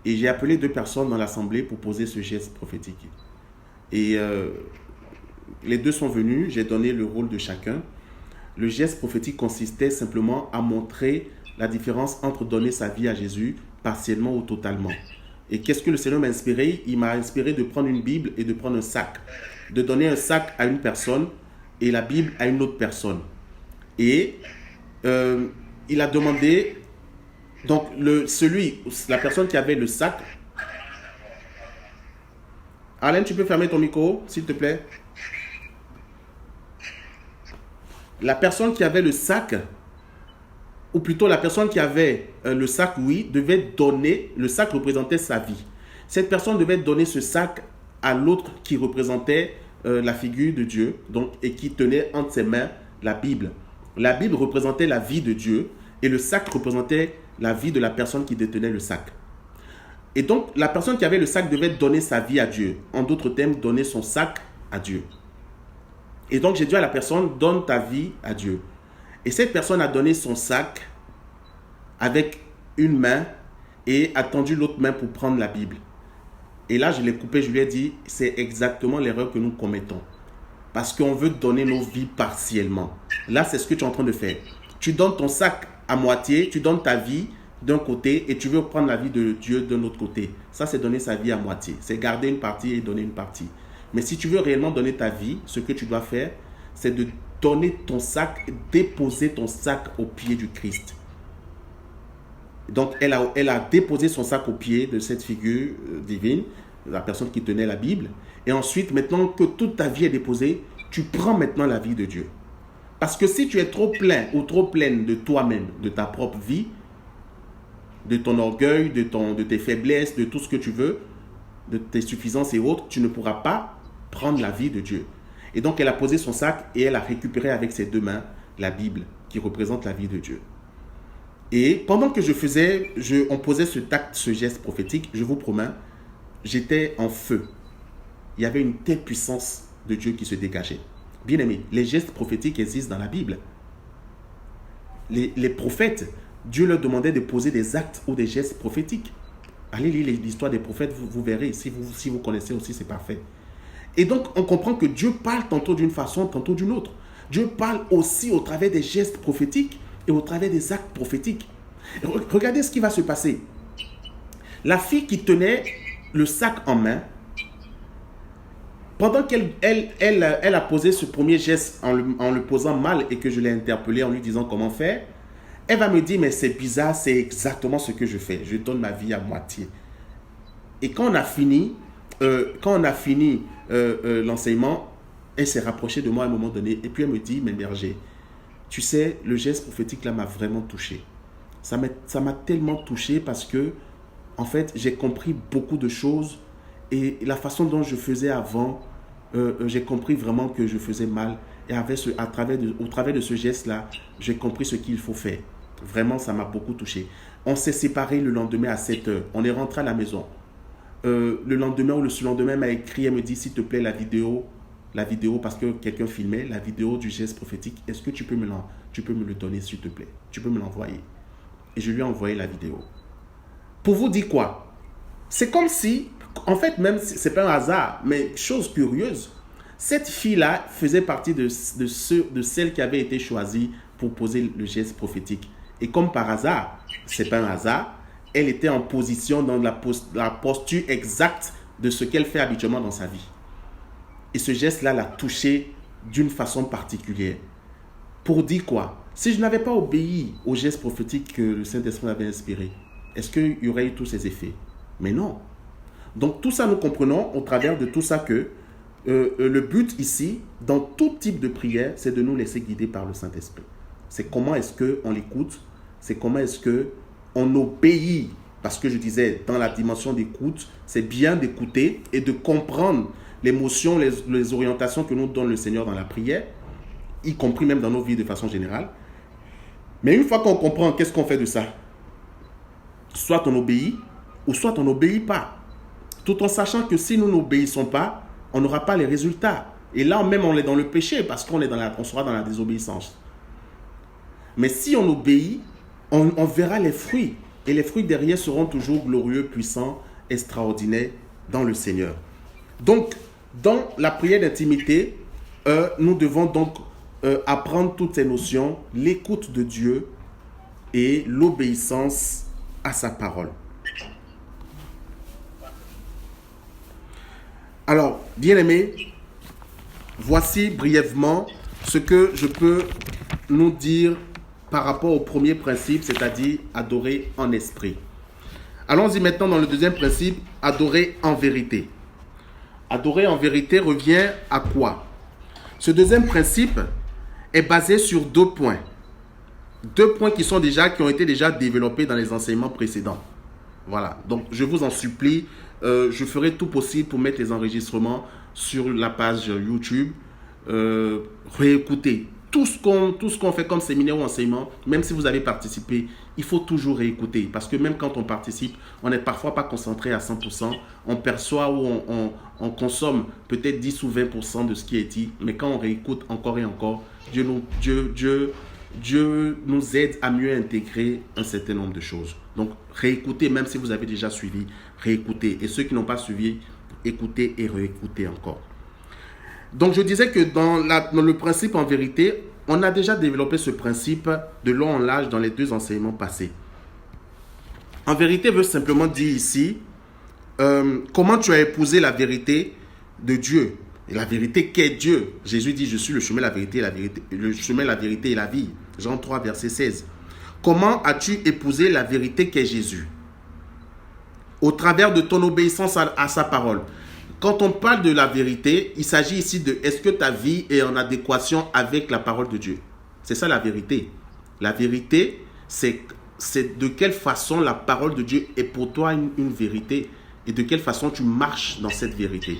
Et j'ai appelé 2 personnes dans l'assemblée pour poser ce geste prophétique. Et les 2 sont venus, j'ai donné le rôle de chacun. Le geste prophétique consistait simplement à montrer la différence entre donner sa vie à Jésus partiellement ou totalement. Et qu'est-ce que le Seigneur m'a inspiré ? Il m'a inspiré de prendre une Bible et de prendre un sac. De donner un sac à une personne et la Bible à une autre personne. Et il a demandé, donc la personne qui avait le sac. Alain, tu peux fermer ton micro, s'il te plaît ? La personne qui avait le sac, ou plutôt la personne qui avait le sac, oui, devait donner, le sac représentait sa vie. Cette personne devait donner ce sac à l'autre qui représentait la figure de Dieu, donc, et qui tenait entre ses mains la Bible. La Bible représentait la vie de Dieu et le sac représentait la vie de la personne qui détenait le sac. Et donc, la personne qui avait le sac devait donner sa vie à Dieu. En d'autres termes, donner son sac à Dieu. Et donc, j'ai dit à la personne, donne ta vie à Dieu. Et cette personne a donné son sac avec une main et a tendu l'autre main pour prendre la Bible. Et là, je l'ai coupé, je lui ai dit, c'est exactement l'erreur que nous commettons. Parce qu'on veut donner nos vies partiellement. Là, c'est ce que tu es en train de faire. Tu donnes ton sac à moitié, tu donnes ta vie d'un côté et tu veux prendre la vie de Dieu d'un autre côté. Ça, c'est donner sa vie à moitié. C'est garder une partie et donner une partie. Mais si tu veux réellement donner ta vie, ce que tu dois faire, c'est de donner ton sac, déposer ton sac au pied du Christ. Donc, elle a déposé son sac au pied de cette figure divine, la personne qui tenait la Bible. Et ensuite, maintenant que toute ta vie est déposée, tu prends maintenant la vie de Dieu. Parce que si tu es trop plein ou trop pleine de toi-même, de ta propre vie, de ton orgueil, de tes faiblesses, de tout ce que tu veux, de tes suffisances et autres, tu ne pourras pas prendre la vie de Dieu. Et donc, elle a posé son sac et elle a récupéré avec ses deux mains la Bible qui représente la vie de Dieu. Et pendant que on posait ce geste prophétique, je vous promets, j'étais en feu. Il y avait une telle puissance de Dieu qui se dégageait. Bien aimé, les gestes prophétiques existent dans la Bible. Les prophètes, Dieu leur demandait de poser des actes ou des gestes prophétiques. Allez lire l'histoire des prophètes, vous verrez. Si vous connaissez aussi, c'est parfait. Et donc, on comprend que Dieu parle tantôt d'une façon, tantôt d'une autre. Dieu parle aussi au travers des gestes prophétiques et au travers des actes prophétiques. Regardez ce qui va se passer. La fille qui tenait le sac en main, pendant qu'elle a posé ce premier geste en le posant mal et que je l'ai interpellé en lui disant comment faire, elle va me dire, mais c'est bizarre, c'est exactement ce que je fais. Je donne ma vie à moitié. Et quand on a fini l'enseignement, elle s'est rapprochée de moi à un moment donné et puis elle me dit, mais berger, tu sais, le geste prophétique là m'a vraiment touché. Ça m'a tellement touché parce que, en fait, j'ai compris beaucoup de choses et la façon dont je faisais avant, j'ai compris vraiment que je faisais mal. Et au travers de ce geste-là, j'ai compris ce qu'il faut faire. Vraiment, ça m'a beaucoup touché. On s'est séparés le lendemain à 7 heures. On est rentré à la maison. Le lendemain ou le surlendemain, elle m'a écrit, elle me dit, s'il te plaît, la vidéo, parce que quelqu'un filmait, la vidéo du geste prophétique, est-ce que tu peux me le donner, s'il te plaît? Tu peux me l'envoyer? Et je lui ai envoyé la vidéo. Pour vous dire quoi? C'est comme si, en fait, même si ce n'est pas un hasard, mais chose curieuse, cette fille-là faisait partie de celles qui avaient été choisies pour poser le geste prophétique. Et comme par hasard, ce n'est pas un hasard, elle était en position dans la posture exacte de ce qu'elle fait habituellement dans sa vie. Et ce geste-là l'a touchée d'une façon particulière. Pour dire quoi? Si je n'avais pas obéi au geste prophétique que le Saint-Esprit m'avait inspiré, est-ce qu'il y aurait eu tous ces effets? Mais non. Donc tout ça, nous comprenons au travers de tout ça que le but ici, dans tout type de prière, c'est de nous laisser guider par le Saint-Esprit. C'est comment est-ce qu'on l'écoute, c'est comment est-ce qu'on obéit. Parce que je disais, dans la dimension d'écoute, c'est bien d'écouter et de comprendre l'émotion, les orientations que nous donne le Seigneur dans la prière, y compris même dans nos vies de façon générale. Mais une fois qu'on comprend, qu'est-ce qu'on fait de ça? Soit on obéit, ou soit on n'obéit pas. Tout en sachant que si nous n'obéissons pas, on n'aura pas les résultats. Et là, même, on est dans le péché, parce qu'on sera dans la désobéissance. Mais si on obéit, on verra les fruits. Et les fruits derrière seront toujours glorieux, puissants, extraordinaires dans le Seigneur. Donc, dans la prière d'intimité, nous devons donc apprendre toutes ces notions, l'écoute de Dieu et l'obéissance à sa parole. Alors, bien-aimés, voici brièvement ce que je peux nous dire par rapport au premier principe, c'est-à-dire adorer en esprit. Allons-y maintenant dans le deuxième principe, adorer en vérité. Adorer en vérité revient à quoi? Ce deuxième principe est basé sur 2 points. 2 points qui ont été déjà développés dans les enseignements précédents. Voilà, donc je vous en supplie, je ferai tout possible pour mettre les enregistrements sur la page YouTube. Réécoutez tout ce qu'on fait comme séminaire ou enseignement, même si vous avez participé, il faut toujours réécouter. Parce que même quand on participe, on n'est parfois pas concentré à 100%. On perçoit ou on consomme peut-être 10 ou 20% de ce qui est dit. Mais quand on réécoute encore et encore, Dieu nous aide à mieux intégrer un certain nombre de choses. Donc, réécoutez, même si vous avez déjà suivi, réécoutez. Et ceux qui n'ont pas suivi, écoutez et réécoutez encore. Donc, je disais que dans le principe en vérité, on a déjà développé ce principe de long en large dans les 2 enseignements passés. En vérité veut simplement dire ici, comment tu as épousé la vérité de Dieu. Et la vérité qu'est Dieu. Jésus dit, je suis le chemin, la vérité, le chemin, la vérité et la vie. Jean 3, verset 16. Comment as-tu épousé la vérité qu'est Jésus? Au travers de ton obéissance à sa parole. Quand on parle de la vérité, il s'agit ici de est-ce que ta vie est en adéquation avec la parole de Dieu? C'est ça la vérité. La vérité, c'est de quelle façon la parole de Dieu est pour toi une vérité et de quelle façon tu marches dans cette vérité.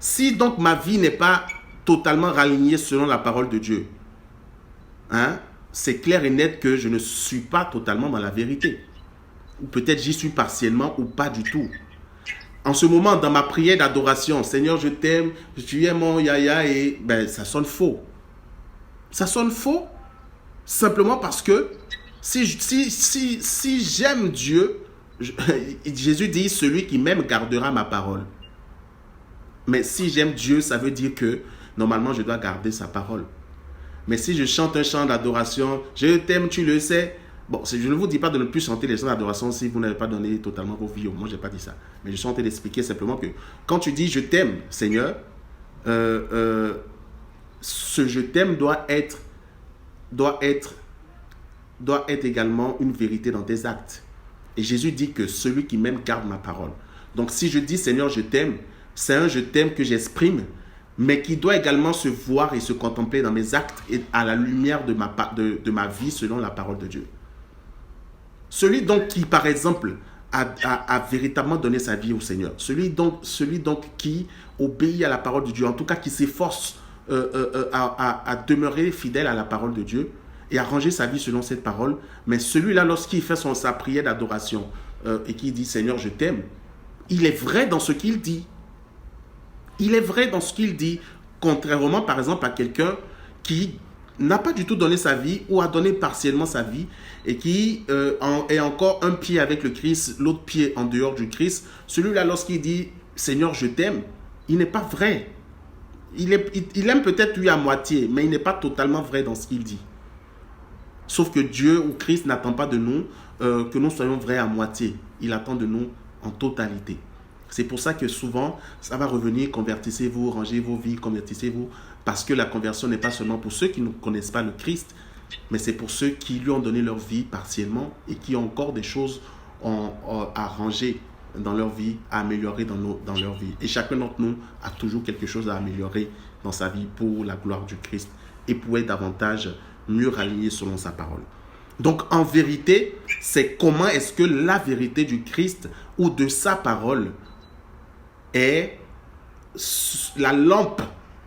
Si donc ma vie n'est pas totalement ralignée selon la parole de Dieu, c'est clair et net que je ne suis pas totalement dans la vérité. Ou peut-être j'y suis partiellement ou pas du tout. En ce moment, dans ma prière d'adoration, Seigneur, je t'aime, tu es mon yaya, et ça sonne faux. Ça sonne faux simplement parce que si j'aime Dieu, Jésus dit, celui qui m'aime gardera ma parole. Mais si j'aime Dieu, ça veut dire que normalement, je dois garder sa parole. Mais si je chante un chant d'adoration, je t'aime, tu le sais. Bon, je ne vous dis pas de ne plus chanter les chants d'adoration si vous n'avez pas donné totalement vos vies. Moi, je n'ai pas dit ça. Mais je suis en train d'expliquer simplement que quand tu dis je t'aime, Seigneur, ce je t'aime doit être également une vérité dans tes actes. Et Jésus dit que celui qui m'aime garde ma parole. Donc, si je dis Seigneur, je t'aime, c'est un je t'aime que j'exprime, mais qui doit également se voir et se contempler dans mes actes et à la lumière de ma vie selon la parole de Dieu. Celui donc qui, par exemple, a véritablement donné sa vie au Seigneur, celui donc qui obéit à la parole de Dieu, en tout cas qui s'efforce à demeurer fidèle à la parole de Dieu et à ranger sa vie selon cette parole, mais celui-là, lorsqu'il fait sa prière d'adoration et qu'il dit « Seigneur, je t'aime », il est vrai dans ce qu'il dit. Il est vrai dans ce qu'il dit, contrairement par exemple à quelqu'un qui n'a pas du tout donné sa vie ou a donné partiellement sa vie et qui est encore un pied avec le Christ, l'autre pied en dehors du Christ. Celui-là, lorsqu'il dit « Seigneur, je t'aime », il n'est pas vrai. Il aime peut-être lui à moitié, mais il n'est pas totalement vrai dans ce qu'il dit. Sauf que Dieu ou Christ n'attend pas de nous que nous soyons vrais à moitié. Il attend de nous en totalité. C'est pour ça que souvent, ça va revenir, convertissez-vous, rangez vos vies, convertissez-vous, parce que la conversion n'est pas seulement pour ceux qui ne connaissent pas le Christ, mais c'est pour ceux qui lui ont donné leur vie partiellement et qui ont encore des choses à ranger dans leur vie, à améliorer dans leur vie. Et chacun d'entre nous a toujours quelque chose à améliorer dans sa vie pour la gloire du Christ et pour être davantage mieux raligné selon sa parole. Donc en vérité, c'est comment est-ce que la vérité du Christ ou de sa parole est la lampe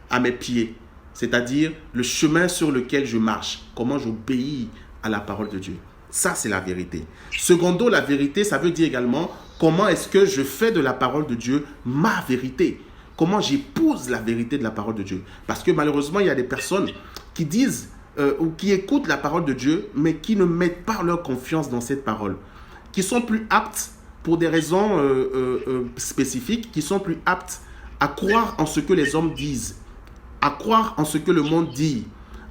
à mes pieds, c'est-à-dire le chemin sur lequel je marche, comment j'obéis à la parole de Dieu. Ça, c'est la vérité. Secondo, la vérité, ça veut dire également comment est-ce que je fais de la parole de Dieu ma vérité. Comment j'épouse la vérité de la parole de Dieu. Parce que malheureusement, il y a des personnes qui disent ou qui écoutent la parole de Dieu, mais qui ne mettent pas leur confiance dans cette parole, qui sont plus aptes pour des raisons spécifiques, qui sont plus aptes à croire en ce que les hommes disent, à croire en ce que le monde dit,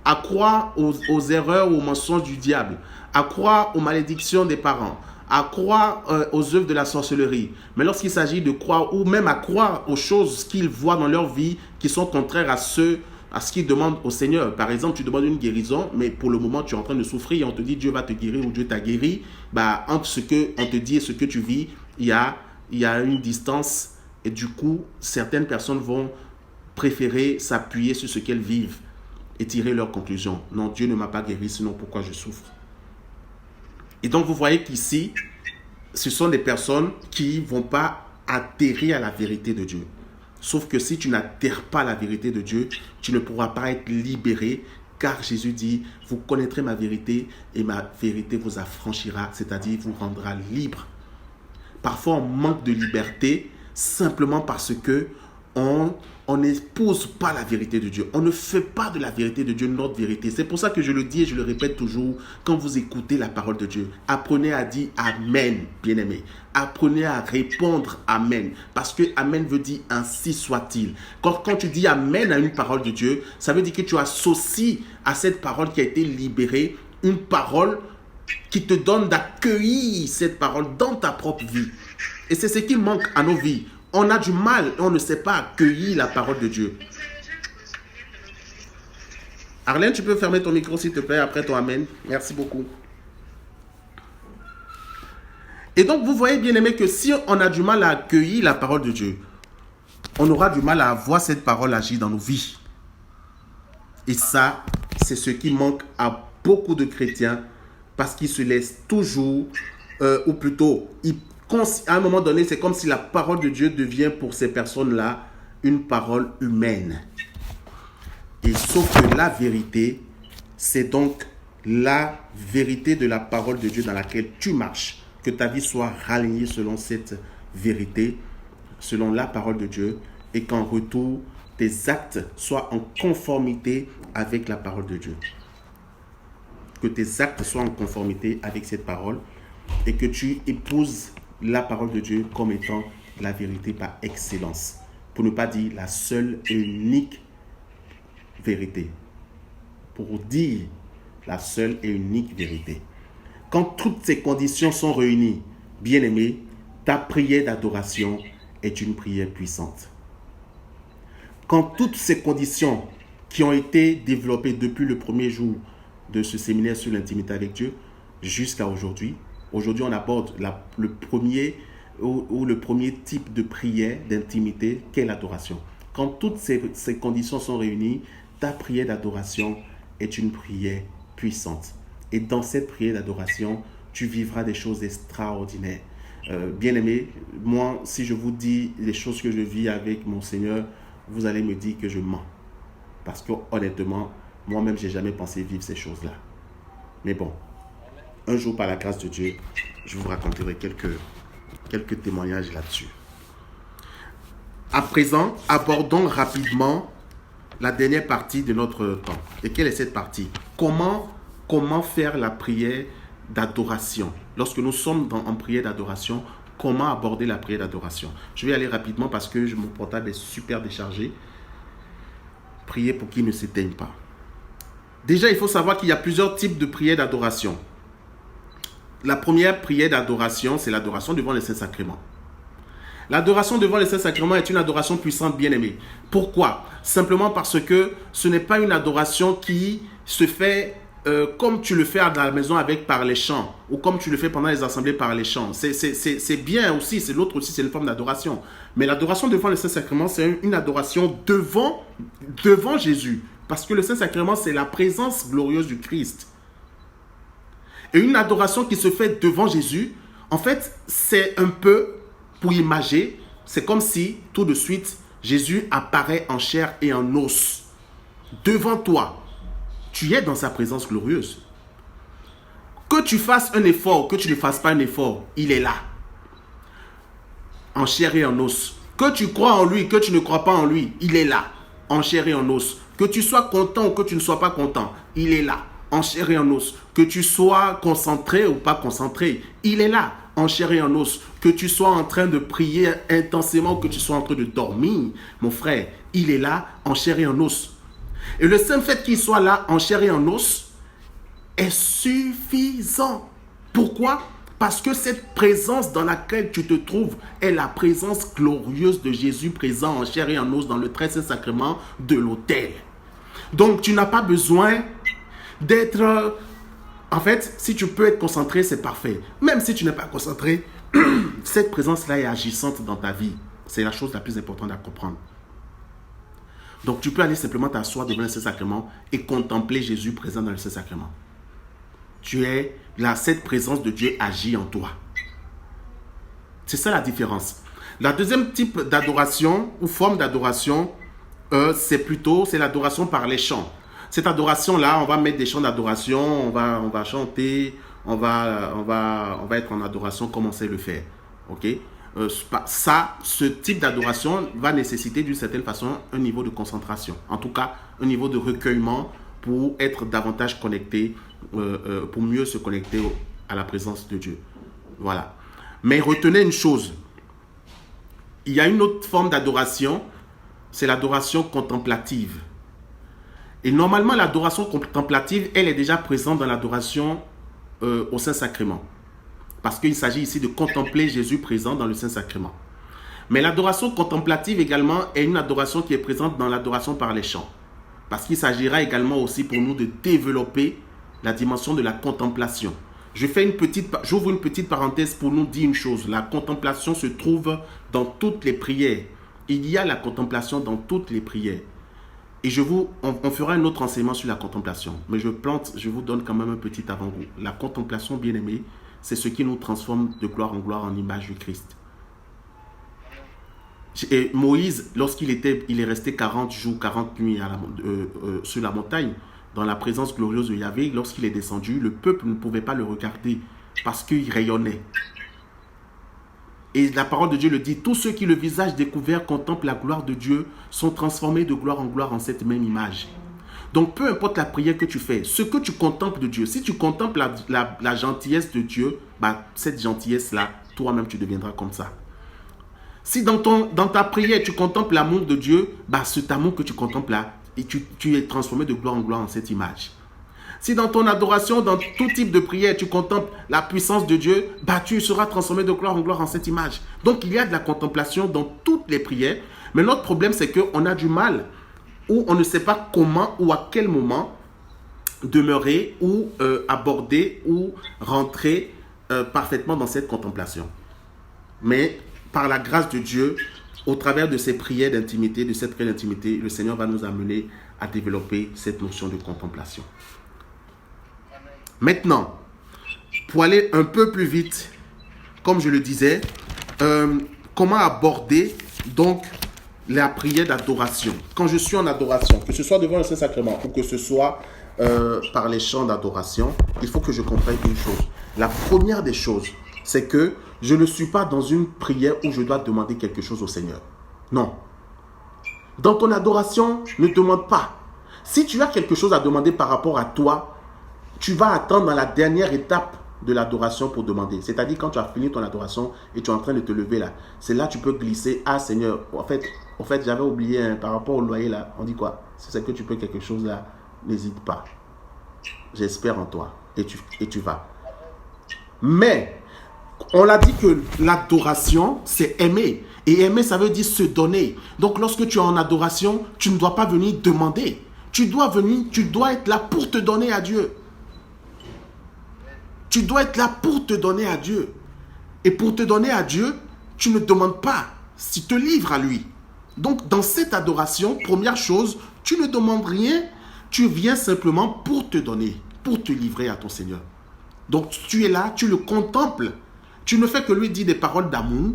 à croire aux erreurs ou aux mensonges du diable, à croire aux malédictions des parents, à croire aux œuvres de la sorcellerie. Mais lorsqu'il s'agit de croire, ou même à croire aux choses qu'ils voient dans leur vie qui sont contraires à ce qu'ils demandent au Seigneur. Par exemple, tu demandes une guérison, mais pour le moment, tu es en train de souffrir et on te dit Dieu va te guérir ou Dieu t'a guéri. Entre ce qu'on te dit et ce que tu vis, il y a une distance et du coup, certaines personnes vont préférer s'appuyer sur ce qu'elles vivent et tirer leurs conclusions. Non, Dieu ne m'a pas guéri, sinon pourquoi je souffre? Et donc, vous voyez qu'ici, ce sont des personnes qui ne vont pas atterrir à la vérité de Dieu. Sauf que si tu n'atterres pas à la vérité de Dieu, tu ne pourras pas être libéré, car Jésus dit, vous connaîtrez ma vérité et ma vérité vous affranchira, c'est-à-dire vous rendra libre. Parfois, on manque de liberté simplement parce que on n'épouse pas la vérité de Dieu. On ne fait pas de la vérité de Dieu notre vérité. C'est pour ça que je le dis et je le répète toujours, quand vous écoutez la parole de Dieu, apprenez à dire Amen, bien-aimé. Apprenez à répondre Amen. Parce que Amen veut dire ainsi soit-il. Quand tu dis Amen à une parole de Dieu, ça veut dire que tu associes à cette parole qui a été libérée une parole qui te donne d'accueillir cette parole dans ta propre vie. Et c'est ce qui manque à nos vies. On a du mal et on ne sait pas accueillir la parole de Dieu. Arlène, tu peux fermer ton micro s'il te plaît après ton amen. Merci beaucoup. Et donc, vous voyez bien aimé que si on a du mal à accueillir la parole de Dieu, on aura du mal à voir cette parole agir dans nos vies. Et ça, c'est ce qui manque à beaucoup de chrétiens parce qu'ils se laissent toujours, ou plutôt, à un moment donné, c'est comme si la parole de Dieu devient pour ces personnes-là une parole humaine. Et sauf que la vérité, c'est donc la vérité de la parole de Dieu dans laquelle tu marches. Que ta vie soit ralignée selon cette vérité, selon la parole de Dieu, et qu'en retour, tes actes soient en conformité avec la parole de Dieu. Que tes actes soient en conformité avec cette parole et que tu épouses la parole de Dieu comme étant la vérité par excellence. Pour ne pas dire la seule et unique vérité. Pour dire la seule et unique vérité. Quand toutes ces conditions sont réunies, bien-aimé, ta prière d'adoration est une prière puissante. Quand toutes ces conditions qui ont été développées depuis le premier jour de ce séminaire sur l'intimité avec Dieu jusqu'à aujourd'hui, on aborde le premier type de prière d'intimité qu'est l'adoration. Quand toutes ces conditions sont réunies, ta prière d'adoration est une prière puissante. Et dans cette prière d'adoration, tu vivras des choses extraordinaires. Bien-aimé, moi, si je vous dis les choses que je vis avec mon Seigneur, vous allez me dire que je mens. Parce que honnêtement, moi-même, je n'ai jamais pensé vivre ces choses-là. Mais bon, un jour, par la grâce de Dieu, je vous raconterai quelques témoignages là-dessus. À présent, abordons rapidement la dernière partie de notre temps. Et quelle est cette partie? Comment faire la prière d'adoration? Lorsque nous sommes en prière d'adoration, comment aborder la prière d'adoration? Je vais aller rapidement parce que mon portable est super déchargé. Priez pour qu'il ne s'éteigne pas. Déjà, il faut savoir qu'il y a plusieurs types de prières d'adoration. La première prière d'adoration, c'est l'adoration devant les Saints-Sacrements. L'adoration devant les Saints-Sacrements est une adoration puissante, bien-aimée. Pourquoi? Simplement parce que ce n'est pas une adoration qui se fait comme tu le fais dans la maison par les chants, ou comme tu le fais pendant les assemblées par les chants. C'est bien aussi, c'est l'autre aussi, c'est une forme d'adoration. Mais l'adoration devant le Saint-Sacrement, c'est une adoration devant Jésus. Parce que le Saint-Sacrement, c'est la présence glorieuse du Christ. Et une adoration qui se fait devant Jésus, en fait, c'est un peu, pour imager, c'est comme si, tout de suite, Jésus apparaît en chair et en os. Devant toi. Tu es dans sa présence glorieuse. Que tu fasses un effort, que tu ne fasses pas un effort, il est là. En chair et en os. Que tu crois en lui, que tu ne crois pas en lui, il est là. En chair et en os. Que tu sois content ou que tu ne sois pas content, il est là. En chair et en os. Que tu sois concentré ou pas concentré, il est là. En chair et en os. Que tu sois en train de prier intensément ou que tu sois en train de dormir, mon frère, il est là, en chair et en os. Et le simple fait qu'il soit là, en chair et en os, est suffisant. Pourquoi? Parce que cette présence dans laquelle tu te trouves est la présence glorieuse de Jésus présent en chair et en os dans le très saint sacrement de l'autel. Donc tu n'as pas besoin d'être... En fait, si tu peux être concentré, c'est parfait. Même si tu n'es pas concentré, cette présence-là est agissante dans ta vie. C'est la chose la plus importante à comprendre. Donc, tu peux aller simplement t'asseoir devant le Saint-Sacrement et contempler Jésus présent dans le Saint-Sacrement. Tu es là, cette présence de Dieu agit en toi. C'est ça la différence. La deuxième type d'adoration ou forme d'adoration, c'est l'adoration par les chants. Cette adoration-là, on va mettre des chants d'adoration, on va chanter, on va être en adoration comme on sait le faire. Ok? Ce type d'adoration va nécessiter d'une certaine façon un niveau de concentration. En tout cas, un niveau de recueillement pour être davantage connecté, pour mieux se connecter à la présence de Dieu. Voilà. Mais retenez une chose. Il y a une autre forme d'adoration, c'est l'adoration contemplative. Et normalement, l'adoration contemplative, elle est déjà présente dans l'adoration au Saint-Sacrement. Parce qu'il s'agit ici de contempler Jésus présent dans le Saint-Sacrement. Mais l'adoration contemplative également est une adoration qui est présente dans l'adoration par les chants. Parce qu'il s'agira également aussi pour nous de développer la dimension de la contemplation. J'ouvre une petite parenthèse pour nous dire une chose. La contemplation se trouve dans toutes les prières. Il y a la contemplation dans toutes les prières. Et on fera un autre enseignement sur la contemplation. Mais je vous donne quand même un petit avant-goût. La contemplation, bien aimée, c'est ce qui nous transforme de gloire en gloire en image du Christ. Et Moïse, lorsqu'il est resté 40 jours, 40 nuits sur la montagne, dans la présence glorieuse de Yahvé, lorsqu'il est descendu, le peuple ne pouvait pas le regarder parce qu'il rayonnait. Et la parole de Dieu le dit, tous ceux qui le visage découvert contemplent la gloire de Dieu sont transformés de gloire en gloire en cette même image. Donc peu importe la prière que tu fais, ce que tu contemples de Dieu, si tu contemples la gentillesse de Dieu, cette gentillesse-là, toi-même tu deviendras comme ça. Si dans ta prière tu contemples l'amour de Dieu, cet amour que tu contemples là, et tu es transformé de gloire en gloire en cette image. Si dans ton adoration, dans tout type de prière, tu contemples la puissance de Dieu, tu seras transformé de gloire en gloire en cette image. Donc il y a de la contemplation dans toutes les prières, mais notre problème c'est qu'on a du mal, ou on ne sait pas comment ou à quel moment demeurer ou aborder ou rentrer parfaitement dans cette contemplation. Mais par la grâce de Dieu, au travers de ces prières d'intimité, de cette prière d'intimité, le Seigneur va nous amener à développer cette notion de contemplation. Maintenant, pour aller un peu plus vite, comme je le disais, comment aborder donc la prière d'adoration. Quand je suis en adoration, que ce soit devant le Saint-Sacrement ou que ce soit par les chants d'adoration, il faut que je comprenne une chose. La première des choses, c'est que je ne suis pas dans une prière où je dois demander quelque chose au Seigneur. Non. Dans ton adoration, ne demande pas. Si tu as quelque chose à demander par rapport à toi, tu vas attendre dans la dernière étape de l'adoration pour demander. C'est-à-dire quand tu as fini ton adoration et tu es en train de te lever là, c'est là que tu peux glisser. Ah Seigneur, en fait j'avais oublié par rapport au loyer là. On dit quoi? Si c'est que tu peux quelque chose là, n'hésite pas. J'espère en toi. Et tu vas. Mais on l'a dit que l'adoration, c'est aimer. Et aimer, ça veut dire se donner. Donc, lorsque tu es en adoration, tu ne dois pas venir demander. Tu dois être là pour te donner à Dieu. Tu dois être là pour te donner à Dieu. Et pour te donner à Dieu, tu ne demandes pas. Tu te livres à lui. Donc, dans cette adoration, première chose, tu ne demandes rien. Tu viens simplement pour te donner, pour te livrer à ton Seigneur. Donc, tu es là, tu le contemples. Tu ne fais que lui dire des paroles d'amour,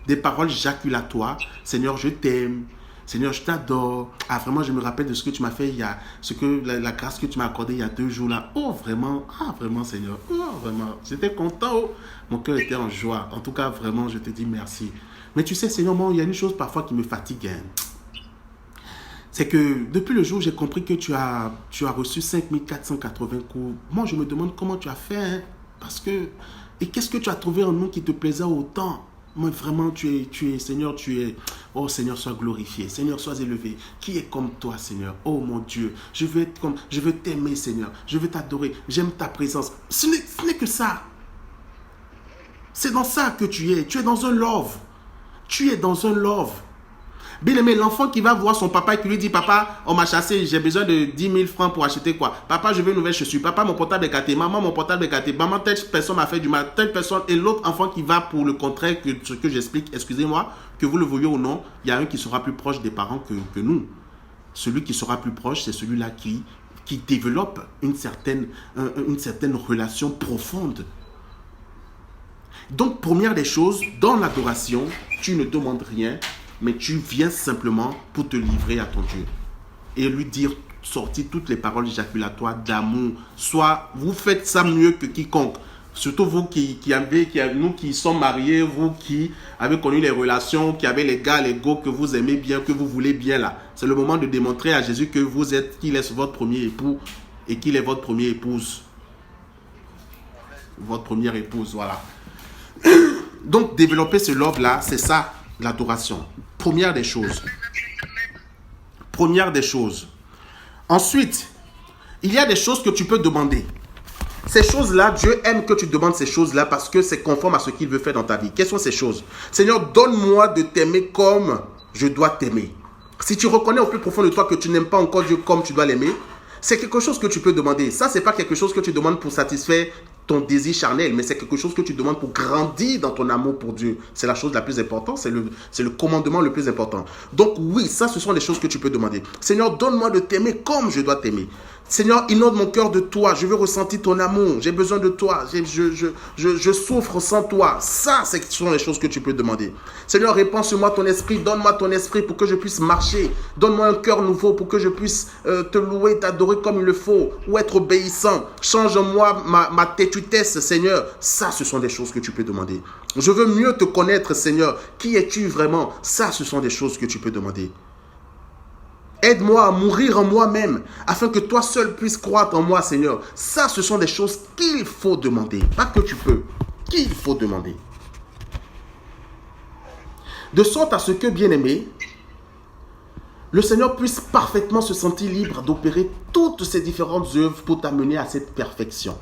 des paroles jaculatoires. Seigneur, je t'aime. Seigneur, je t'adore. Ah, vraiment, je me rappelle de ce que tu m'as fait la grâce que tu m'as accordée il y a 2 jours là. Oh, vraiment. Ah, vraiment, Seigneur. Oh, vraiment. J'étais content. Oh. Mon cœur était en joie. En tout cas, vraiment, je te dis merci. Mais tu sais, Seigneur, moi, il y a une chose parfois qui me fatigue. C'est que depuis le jour où j'ai compris que tu as reçu 5480 coups, moi, je me demande comment tu as fait. Parce que... Et qu'est-ce que tu as trouvé en nous qui te plaisait autant? Moi, vraiment, Seigneur, oh Seigneur, sois glorifié. Seigneur, sois élevé. Qui est comme toi, Seigneur? Oh mon Dieu, je veux t'aimer, Seigneur. Je veux t'adorer. J'aime ta présence. Ce n'est que ça. C'est dans ça que tu es. Tu es dans un love. Tu es dans un love. Bien aimé, l'enfant qui va voir son papa et qui lui dit, papa, on m'a chassé, j'ai besoin de 10 000 francs pour acheter quoi? Papa, je veux une nouvelle chaussure. Papa, mon portable est gâté. Maman, mon portable est gâté. Maman, telle personne m'a fait du mal. Telle personne. Et l'autre enfant qui va pour le contraire, ce que j'explique, excusez-moi, que vous le voyez ou non, il y a un qui sera plus proche des parents que nous. Celui qui sera plus proche, c'est celui-là qui développe une certaine relation profonde. Donc, première des choses, dans l'adoration, tu ne demandes rien, mais tu viens simplement pour te livrer à ton Dieu et lui dire, sortir toutes les paroles éjaculatoires d'amour. Soit vous faites ça mieux que quiconque. Surtout vous nous qui sommes mariés, vous qui avez connu les relations, qui avez les gars, les go que vous aimez bien, que vous voulez bien là. C'est le moment de démontrer à Jésus que qu'il est votre premier époux et qu'il est votre première épouse. Votre première épouse, voilà. Donc développer ce love là, c'est ça l'adoration. Première des choses. Première des choses. Ensuite, il y a des choses que tu peux demander. Ces choses-là, Dieu aime que tu demandes ces choses-là parce que c'est conforme à ce qu'il veut faire dans ta vie. Quelles sont ces choses? Seigneur, donne-moi de t'aimer comme je dois t'aimer. Si tu reconnais au plus profond de toi que tu n'aimes pas encore Dieu comme tu dois l'aimer, c'est quelque chose que tu peux demander. Ça, c'est pas quelque chose que tu demandes pour satisfaire ton désir charnel, mais c'est quelque chose que tu demandes pour grandir dans ton amour pour Dieu. C'est la chose la plus importante, c'est le commandement le plus important. Donc oui, ça, ce sont les choses que tu peux demander. Seigneur, donne-moi de t'aimer comme je dois t'aimer. Seigneur, inonde mon cœur de toi. Je veux ressentir ton amour. J'ai besoin de toi. Je souffre sans toi. Ça, ce sont les choses que tu peux demander. Seigneur, répands sur moi ton esprit. Donne-moi ton esprit pour que je puisse marcher. Donne-moi un cœur nouveau pour que je puisse te louer, t'adorer comme il le faut. Ou être obéissant. Change en moi ma têtutesse, Seigneur. Ça, ce sont des choses que tu peux demander. Je veux mieux te connaître, Seigneur. Qui es-tu vraiment? Ça, ce sont des choses que tu peux demander. Aide-moi à mourir en moi-même, afin que toi seul puisses croître en moi, Seigneur. Ça, ce sont des choses qu'il faut demander. Pas que tu peux, qu'il faut demander. De sorte à ce que, bien-aimé, le Seigneur puisse parfaitement se sentir libre d'opérer toutes ces différentes œuvres pour t'amener à cette perfection.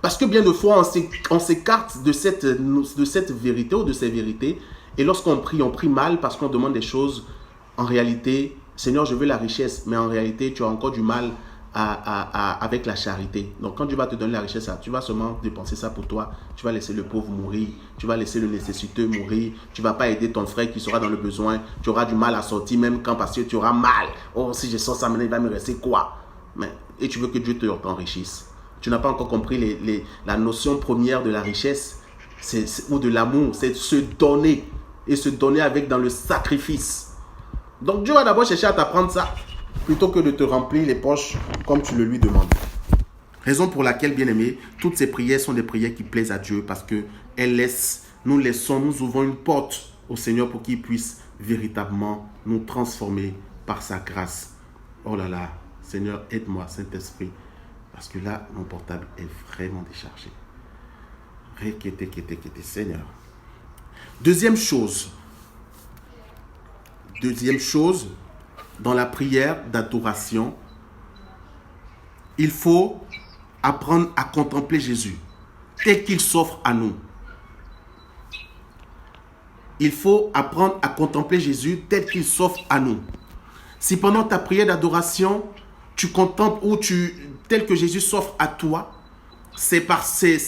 Parce que bien de fois, on s'écarte de cette vérité ou de ces vérités. Et lorsqu'on prie mal parce qu'on demande des choses. En réalité, Seigneur, je veux la richesse, mais en réalité, tu as encore du mal avec la charité. Donc, quand Dieu va te donner la richesse, tu vas seulement dépenser ça pour toi. Tu vas laisser le pauvre mourir. Tu vas laisser le nécessiteux mourir. Tu ne vas pas aider ton frère qui sera dans le besoin. Tu auras du mal à sortir, même quand parce que tu auras mal. Oh, si je sors ça, il va me rester quoi? Et tu veux que Dieu t'enrichisse. Tu n'as pas encore compris la notion première de la richesse ou de l'amour. C'est se donner. Et se donner avec dans le sacrifice. Donc Dieu va d'abord chercher à t'apprendre ça, plutôt que de te remplir les poches comme tu le lui demandes. Raison pour laquelle, bien-aimé, toutes ces prières sont des prières qui plaisent à Dieu parce que nous ouvrons une porte au Seigneur pour qu'il puisse véritablement nous transformer par sa grâce. Oh là là, Seigneur, aide-moi, Saint-Esprit, parce que là, mon portable est vraiment déchargé. Seigneur. Deuxième chose, dans la prière d'adoration, il faut apprendre à contempler Jésus tel qu'il s'offre à nous. Il faut apprendre à contempler Jésus tel qu'il s'offre à nous. Si pendant ta prière d'adoration, tu contemples tel que Jésus s'offre à toi, c'est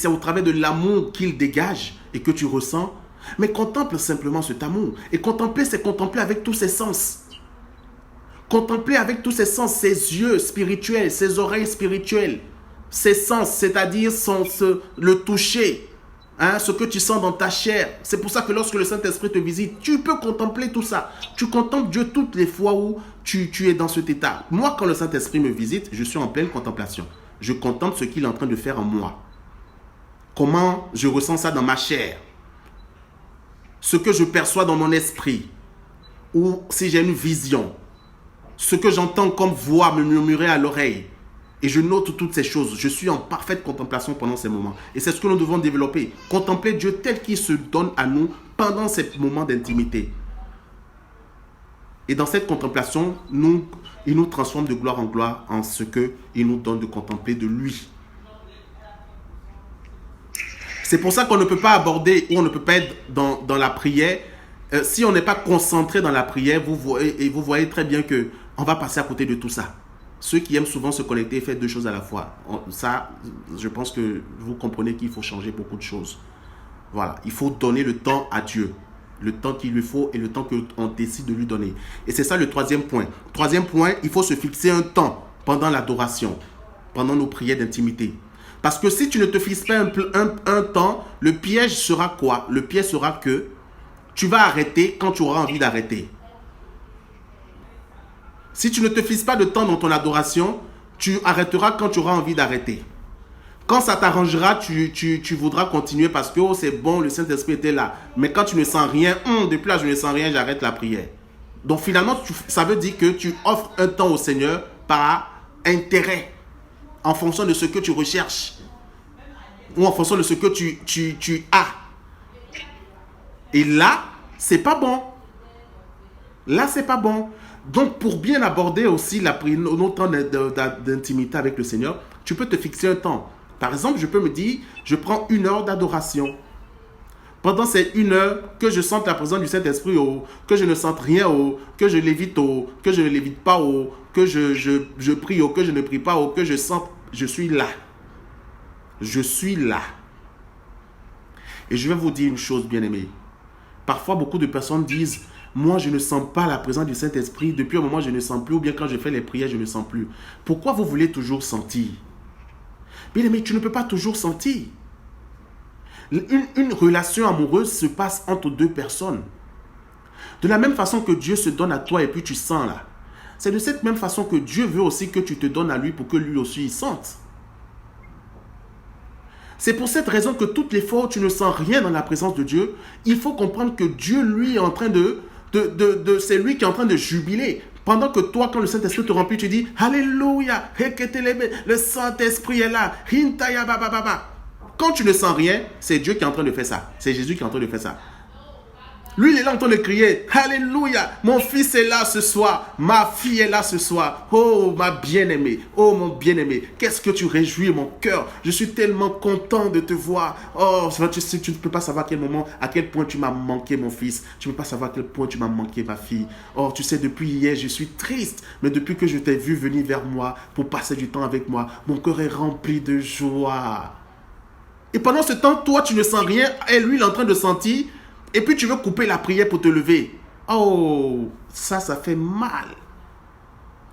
au travers de l'amour qu'il dégage et que tu ressens. Mais contemple simplement cet amour. Et contempler, c'est contempler avec tous ses sens. Contempler avec tous ses sens, ses yeux spirituels, ses oreilles spirituelles, ses sens, c'est-à-dire le toucher, ce que tu sens dans ta chair. C'est pour ça que lorsque le Saint-Esprit te visite, tu peux contempler tout ça. Tu contemples Dieu toutes les fois où tu es dans cet état. Moi, quand le Saint-Esprit me visite, je suis en pleine contemplation. Je contemple ce qu'il est en train de faire en moi. Comment je ressens ça dans ma chair. Ce que je perçois dans mon esprit, ou si j'ai une vision, ce que j'entends comme voix me murmurer à l'oreille, et je note toutes ces choses. Je suis en parfaite contemplation pendant ces moments. Et c'est ce que nous devons développer. Contempler Dieu tel qu'il se donne à nous pendant ces moments d'intimité. Et dans cette contemplation, il nous transforme de gloire en gloire en ce qu'il nous donne de contempler de lui. C'est pour ça qu'on ne peut pas aborder ou on ne peut pas être dans la prière. Si on n'est pas concentré dans la prière, vous voyez très bien qu'on va passer à côté de tout ça. Ceux qui aiment souvent se connecter et faire deux choses à la fois. Ça, je pense que vous comprenez qu'il faut changer beaucoup de choses. Voilà, il faut donner le temps à Dieu. Le temps qu'il lui faut et le temps qu'on décide de lui donner. Et c'est ça le troisième point. Troisième point, il faut se fixer un temps pendant l'adoration, pendant nos prières d'intimité. Parce que si tu ne te fixes pas un temps, le piège sera quoi? Le piège sera que tu vas arrêter quand tu auras envie d'arrêter. Si tu ne te fixes pas de temps dans ton adoration, tu arrêteras quand tu auras envie d'arrêter. Quand ça t'arrangera, tu voudras continuer parce que c'est bon, le Saint-Esprit était là. Mais quand tu ne sens rien, depuis là je ne sens rien, j'arrête la prière. Donc finalement, ça veut dire que tu offres un temps au Seigneur par intérêt, en fonction de ce que tu recherches ou en fonction de ce que tu as. Et là, c'est pas bon. Là, c'est pas bon. Donc, pour bien aborder aussi nos temps d'intimité avec le Seigneur, Tu peux te fixer un temps. Par exemple, je peux me dire, je prends 1 heure d'adoration. Pendant ces 1 heure, que je sente la présence du Saint-Esprit, que je ne sente rien, que je lévite, que je ne lévite pas, que je prie, que je ne prie pas, que je sente, je suis là. Je suis là. Et je vais vous dire une chose, bien-aimés. Parfois, beaucoup de personnes disent, moi, je ne sens pas la présence du Saint-Esprit. Depuis un moment, je ne sens plus, ou bien quand je fais les prières, je ne sens plus. Pourquoi vous voulez toujours sentir? Bien-aimé, tu ne peux pas toujours sentir. Une relation amoureuse se passe entre 2 personnes. De la même façon que Dieu se donne à toi et puis tu sens là. C'est de cette même façon que Dieu veut aussi que tu te donnes à lui pour que lui aussi il sente. C'est pour cette raison que toutes les fois où tu ne sens rien dans la présence de Dieu, il faut comprendre que Dieu lui est en train c'est lui qui est en train de jubiler. Pendant que toi, quand le Saint-Esprit te remplit, tu dis Alléluia, le Saint-Esprit est là. Quand tu ne sens rien, c'est Dieu qui est en train de faire ça. C'est Jésus qui est en train de faire ça. Lui, il est là en train de crier Alléluia, mon fils est là ce soir, ma fille est là ce soir. Oh, ma bien-aimée, oh, mon bien-aimé, qu'est-ce que tu réjouis mon cœur. Je suis tellement content de te voir. Oh, tu ne peux pas savoir à quel point tu m'as manqué, mon fils. Tu ne peux pas savoir à quel point tu m'as manqué, ma fille. Oh, tu sais, depuis hier, je suis triste. Mais depuis que je t'ai vu venir vers moi pour passer du temps avec moi, mon cœur est rempli de joie. Et pendant ce temps, toi, tu ne sens rien. Et lui, il est en train de sentir. Et puis tu veux couper la prière pour te lever. Oh, ça fait mal.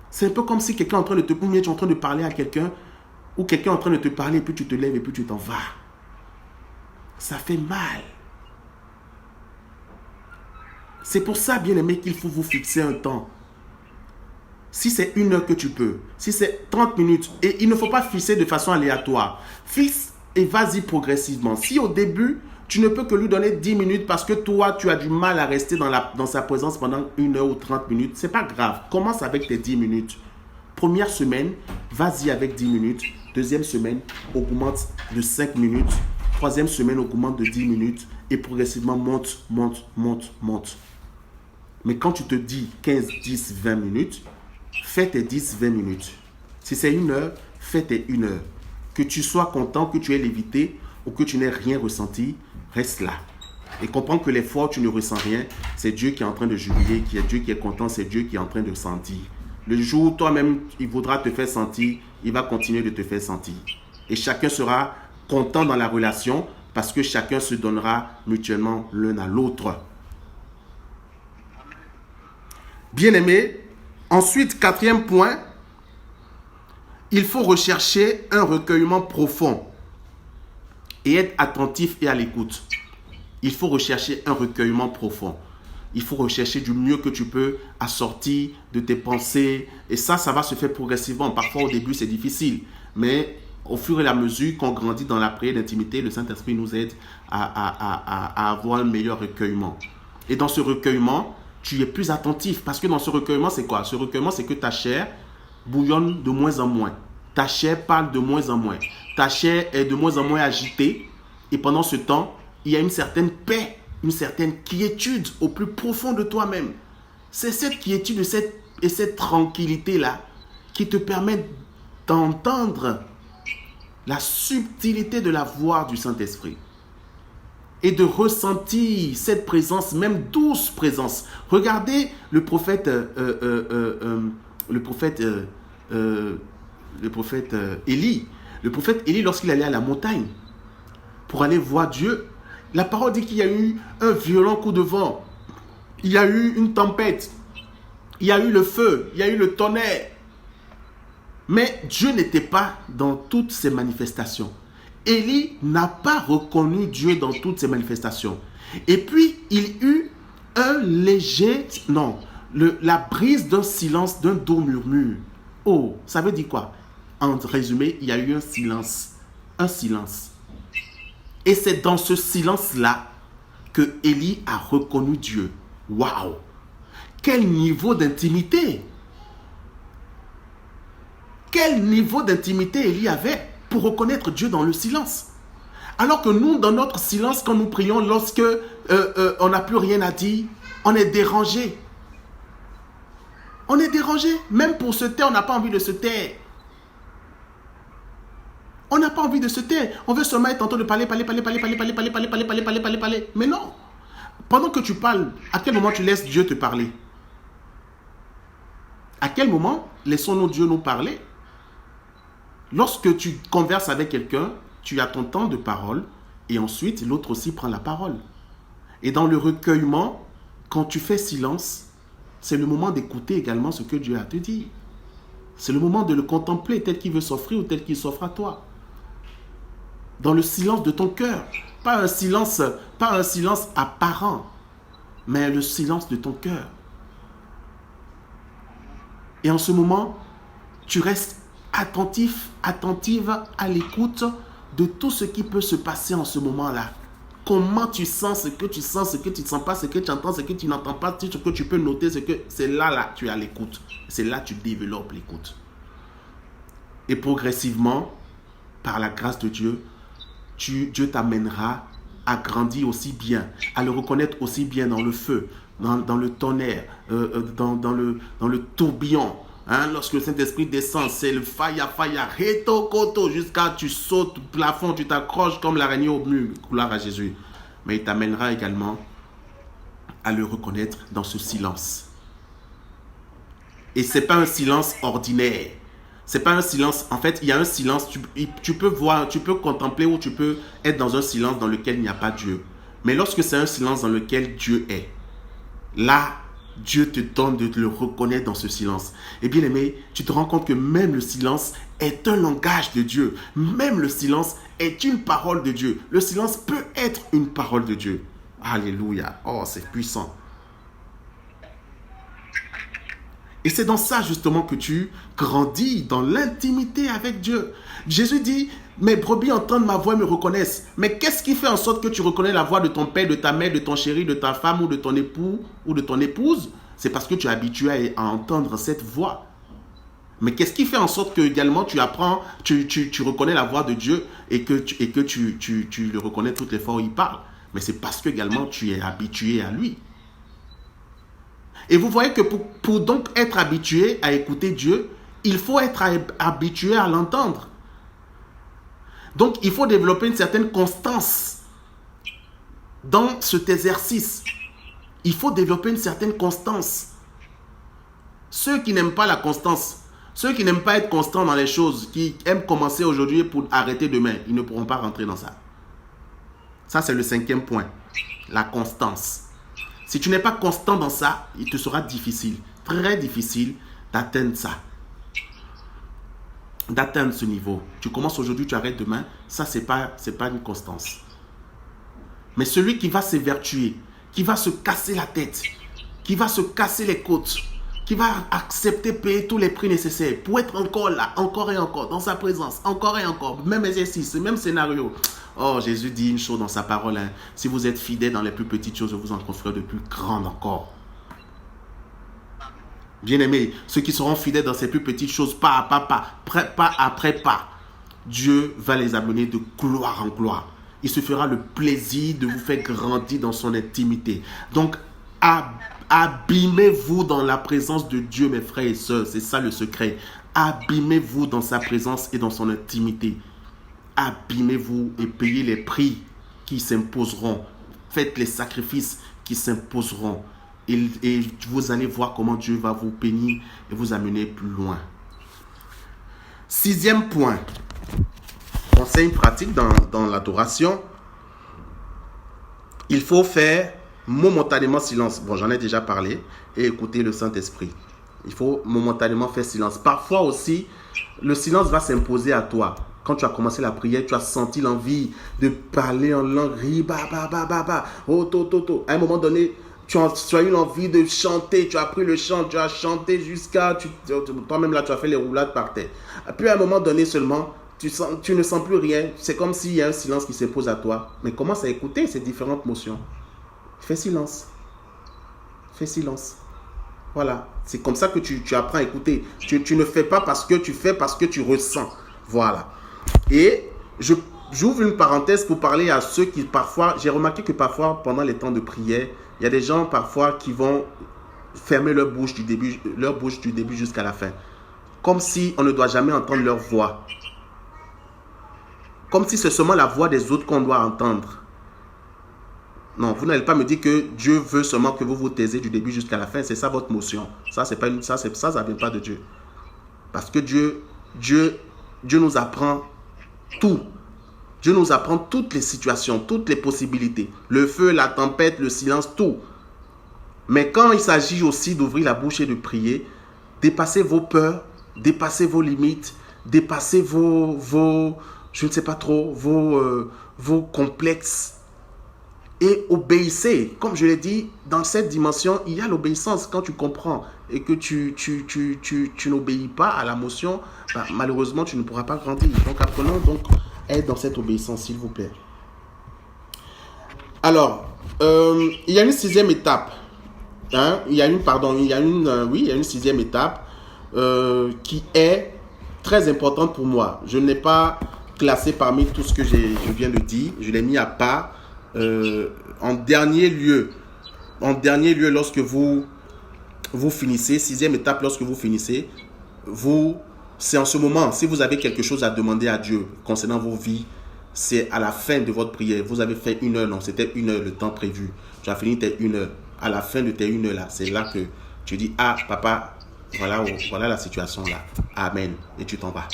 C'est un peu comme si quelqu'un est en train de te... Ou bien tu es en train de parler à quelqu'un. Ou quelqu'un est en train de te parler et puis tu te lèves et puis tu t'en vas. Ça fait mal. C'est pour ça, bien aimé, qu'il faut vous fixer un temps. Si c'est 1 heure que tu peux. Si c'est 30 minutes. Et il ne faut pas fixer de façon aléatoire. Fixe et vas-y progressivement. Si au début... tu ne peux que lui donner 10 minutes parce que toi, tu as du mal à rester dans sa présence pendant 1 heure ou 30 minutes. Ce n'est pas grave. Commence avec tes 10 minutes. Première semaine, vas-y avec 10 minutes. Deuxième semaine, augmente de 5 minutes. Troisième semaine, augmente de 10 minutes. Et progressivement, monte. Mais quand tu te dis 15, 10, 20 minutes, fais tes 10, 20 minutes. Si c'est 1 heure, fais tes 1 heure. Que tu sois content, que tu aies lévité ou que tu n'aies rien ressenti, reste là. Et comprends que les fois où tu ne ressens rien, c'est Dieu qui est en train de jubiler, Dieu qui est content, c'est Dieu qui est en train de sentir. Le jour où toi-même, il voudra te faire sentir, il va continuer de te faire sentir. Et chacun sera content dans la relation parce que chacun se donnera mutuellement l'un à l'autre. Bien-aimé, ensuite, 4e point, il faut rechercher un recueillement profond et être attentif et à l'écoute. Il faut rechercher un recueillement profond. Il faut rechercher du mieux que tu peux assortir de tes pensées. Et ça va se faire progressivement. Parfois, au début, c'est difficile. Mais au fur et à mesure qu'on grandit dans la prière d'intimité, le Saint-Esprit nous aide à avoir un meilleur recueillement. Et dans ce recueillement, tu es plus attentif. Parce que dans ce recueillement, c'est quoi? Ce recueillement, c'est que ta chair bouillonne de moins en moins. Ta chair parle de moins en moins. Ta chair est de moins en moins agitée. Et pendant ce temps, il y a une certaine paix, une certaine quiétude au plus profond de toi-même. C'est cette quiétude et cette tranquillité-là qui te permet d'entendre la subtilité de la voix du Saint-Esprit. Et de ressentir cette présence, même douce présence. Regardez le prophète Élie. Le prophète Élie, lorsqu'il allait à la montagne pour aller voir Dieu, la parole dit qu'il y a eu un violent coup de vent. Il y a eu une tempête. Il y a eu le feu. Il y a eu le tonnerre. Mais Dieu n'était pas dans toutes ces manifestations. Élie n'a pas reconnu Dieu dans toutes ces manifestations. Et puis, il eut un léger... Non, la brise d'un silence, d'un doux murmure. Oh, ça veut dire quoi? En résumé, il y a eu un silence. Un silence. Et c'est dans ce silence-là que Élie a reconnu Dieu. Waouh! Quel niveau d'intimité! Quel niveau d'intimité Élie avait pour reconnaître Dieu dans le silence. Alors que nous, dans notre silence, quand nous prions, lorsque on n'a plus rien à dire, on est dérangé. On est dérangé. Même pour se taire, on n'a pas envie de se taire. de se taire. On veut seulement être en train de parler. Mais non. Pendant que tu parles, à quel moment tu laisses Dieu te parler? À quel moment laissons-nous Dieu nous parler? Lorsque tu converses avec quelqu'un, tu as ton temps de parole et ensuite l'autre aussi prend la parole. Et dans le recueillement, quand tu fais silence, c'est le moment d'écouter également ce que Dieu a à te dire. C'est le moment de le contempler tel qu'il veut s'offrir ou tel qu'il s'offre à toi. Dans le silence de ton cœur. Pas un silence apparent, mais le silence de ton cœur. Et en ce moment, tu restes attentive à l'écoute de tout ce qui peut se passer en ce moment-là. Comment tu sens, ce que tu sens, ce que tu ne sens pas, ce que tu entends, ce que tu n'entends pas, ce que tu peux noter, c'est là tu as l'écoute. C'est là que tu développes l'écoute. Et progressivement, par la grâce de Dieu, Dieu t'amènera à grandir aussi bien, à le reconnaître aussi bien dans le feu, dans le tonnerre, dans le tourbillon. Hein, lorsque le Saint-Esprit descend, c'est le faya, reto, koto, jusqu'à tu sautes au plafond, tu t'accroches comme l'araignée au mur, gloire à Jésus. Mais il t'amènera également à le reconnaître dans ce silence. Et ce n'est pas un silence ordinaire. C'est pas un silence, en fait, il y a un silence, tu peux voir, tu peux contempler ou tu peux être dans un silence dans lequel il n'y a pas Dieu. Mais lorsque c'est un silence dans lequel Dieu est, là, Dieu te donne de le reconnaître dans ce silence. Et bien aimé, tu te rends compte que même le silence est un langage de Dieu. Même le silence est une parole de Dieu. Le silence peut être une parole de Dieu. Alléluia. Oh, c'est puissant. Et c'est dans ça justement que tu grandis, dans l'intimité avec Dieu. Jésus dit, mes brebis entendent ma voix et me reconnaissent. Mais qu'est-ce qui fait en sorte que tu reconnais la voix de ton père, de ta mère, de ton chéri, de ta femme ou de ton époux ou de ton épouse? C'est parce que tu es habitué à entendre cette voix. Mais qu'est-ce qui fait en sorte que également tu apprends, tu reconnais la voix de Dieu et que tu le reconnais toutes les fois où il parle? Mais c'est parce que également tu es habitué à lui. Et vous voyez que pour donc être habitué à écouter Dieu, il faut être habitué à l'entendre. Donc, il faut développer une certaine constance dans cet exercice. Il faut développer une certaine constance. Ceux qui n'aiment pas la constance, ceux qui n'aiment pas être constants dans les choses, qui aiment commencer aujourd'hui pour arrêter demain, ils ne pourront pas rentrer dans ça. Ça, c'est le 5e point. La constance. Si tu n'es pas constant dans ça, il te sera difficile, très difficile d'atteindre ça. D'atteindre ce niveau. Tu commences aujourd'hui, tu arrêtes demain. Ça, c'est pas une constance. Mais celui qui va s'évertuer, qui va se casser la tête, qui va se casser les côtes, qui va accepter payer tous les prix nécessaires pour être encore là, encore et encore, dans sa présence, encore et encore, même exercice, même scénario. Oh, Jésus dit une chose dans sa parole. Hein. Si vous êtes fidèles dans les plus petites choses, je vous en confierai de plus grandes encore. Bien-aimés, ceux qui seront fidèles dans ces plus petites choses, pas après pas, Dieu va les amener de gloire en gloire. Il se fera le plaisir de vous faire grandir dans son intimité. Donc, abîmez-vous dans la présence de Dieu, mes frères et sœurs. C'est ça le secret. Abîmez-vous dans sa présence et dans son intimité. Abîmez-vous et payez les prix qui s'imposeront. Faites les sacrifices qui s'imposeront. Et vous allez voir comment Dieu va vous bénir et vous amener plus loin. 6e point. Conseil pratique dans l'adoration. Il faut faire momentanément silence. Bon, j'en ai déjà parlé. Et écouter le Saint-Esprit. Il faut momentanément faire silence. Parfois aussi, le silence va s'imposer à toi. Quand tu as commencé la prière, tu as senti l'envie de parler en langue. À un moment donné, tu as eu l'envie de chanter. Tu as pris le chant, tu as chanté jusqu'à... Toi-même là, tu as fait les roulades par terre. Puis à un moment donné seulement, tu ne sens plus rien. C'est comme s'il y a un silence qui s'impose à toi. Mais commence à écouter ces différentes motions. Fais silence. Fais silence. Voilà. C'est comme ça que tu apprends à écouter. Tu ne fais pas parce que tu fais, parce que tu ressens. Voilà. Et j'ouvre une parenthèse pour parler à ceux qui parfois... J'ai remarqué que parfois, pendant les temps de prière, il y a des gens parfois qui vont fermer leur bouche du début jusqu'à la fin. Comme si on ne doit jamais entendre leur voix. comme si c'est seulement la voix des autres qu'on doit entendre. Non, vous n'allez pas me dire que Dieu veut seulement que vous vous taisez du début jusqu'à la fin. C'est ça votre motion. Ça ne vient pas de Dieu. Parce que Dieu nous apprend tout. Dieu nous apprend toutes les situations, toutes les possibilités. Le feu, la tempête, le silence, tout. Mais quand il s'agit aussi d'ouvrir la bouche et de prier, dépassez vos peurs, dépassez vos limites, dépassez vos je ne sais pas trop, vos complexes. Et obéissez. Comme je l'ai dit, dans cette dimension, il y a l'obéissance. Quand tu comprends et que tu n'obéis pas à la motion, malheureusement, tu ne pourras pas grandir. Donc, apprenons donc à être dans cette obéissance, s'il vous plaît. Alors, il y a une sixième étape. Il y a une sixième étape qui est très importante pour moi. Je ne l'ai pas classé parmi tout ce que je viens de dire. Je l'ai mis à part. En dernier lieu, lorsque vous finissez, sixième étape, lorsque vous finissez, c'est en ce moment, si vous avez quelque chose à demander à Dieu concernant vos vies, c'est à la fin de votre prière. Vous avez fait 1 heure, non, c'était 1 heure le temps prévu. Tu as fini tes 1 heure. À la fin de tes 1 heure là, c'est là que tu dis, ah papa, voilà la situation là. Amen. Et tu t'en vas.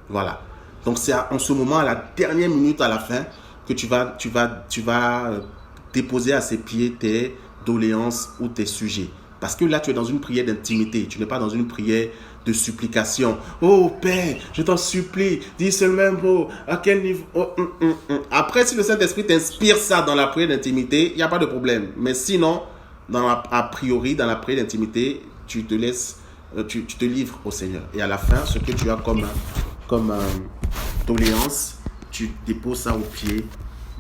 Voilà. Donc c'est en ce moment, à la dernière minute, à la fin, que tu vas déposer à ses pieds tes doléances ou tes sujets. Parce que là, tu es dans une prière d'intimité. Tu n'es pas dans une prière de supplication. Oh Père, je t'en supplie, dis seulement mot. À quel niveau? Après, si le Saint-Esprit t'inspire ça dans la prière d'intimité, il n'y a pas de problème. Mais sinon, a priori, dans la prière d'intimité, tu te livres au Seigneur. Et à la fin, ce que tu as comme doléance, tu déposes ça au pied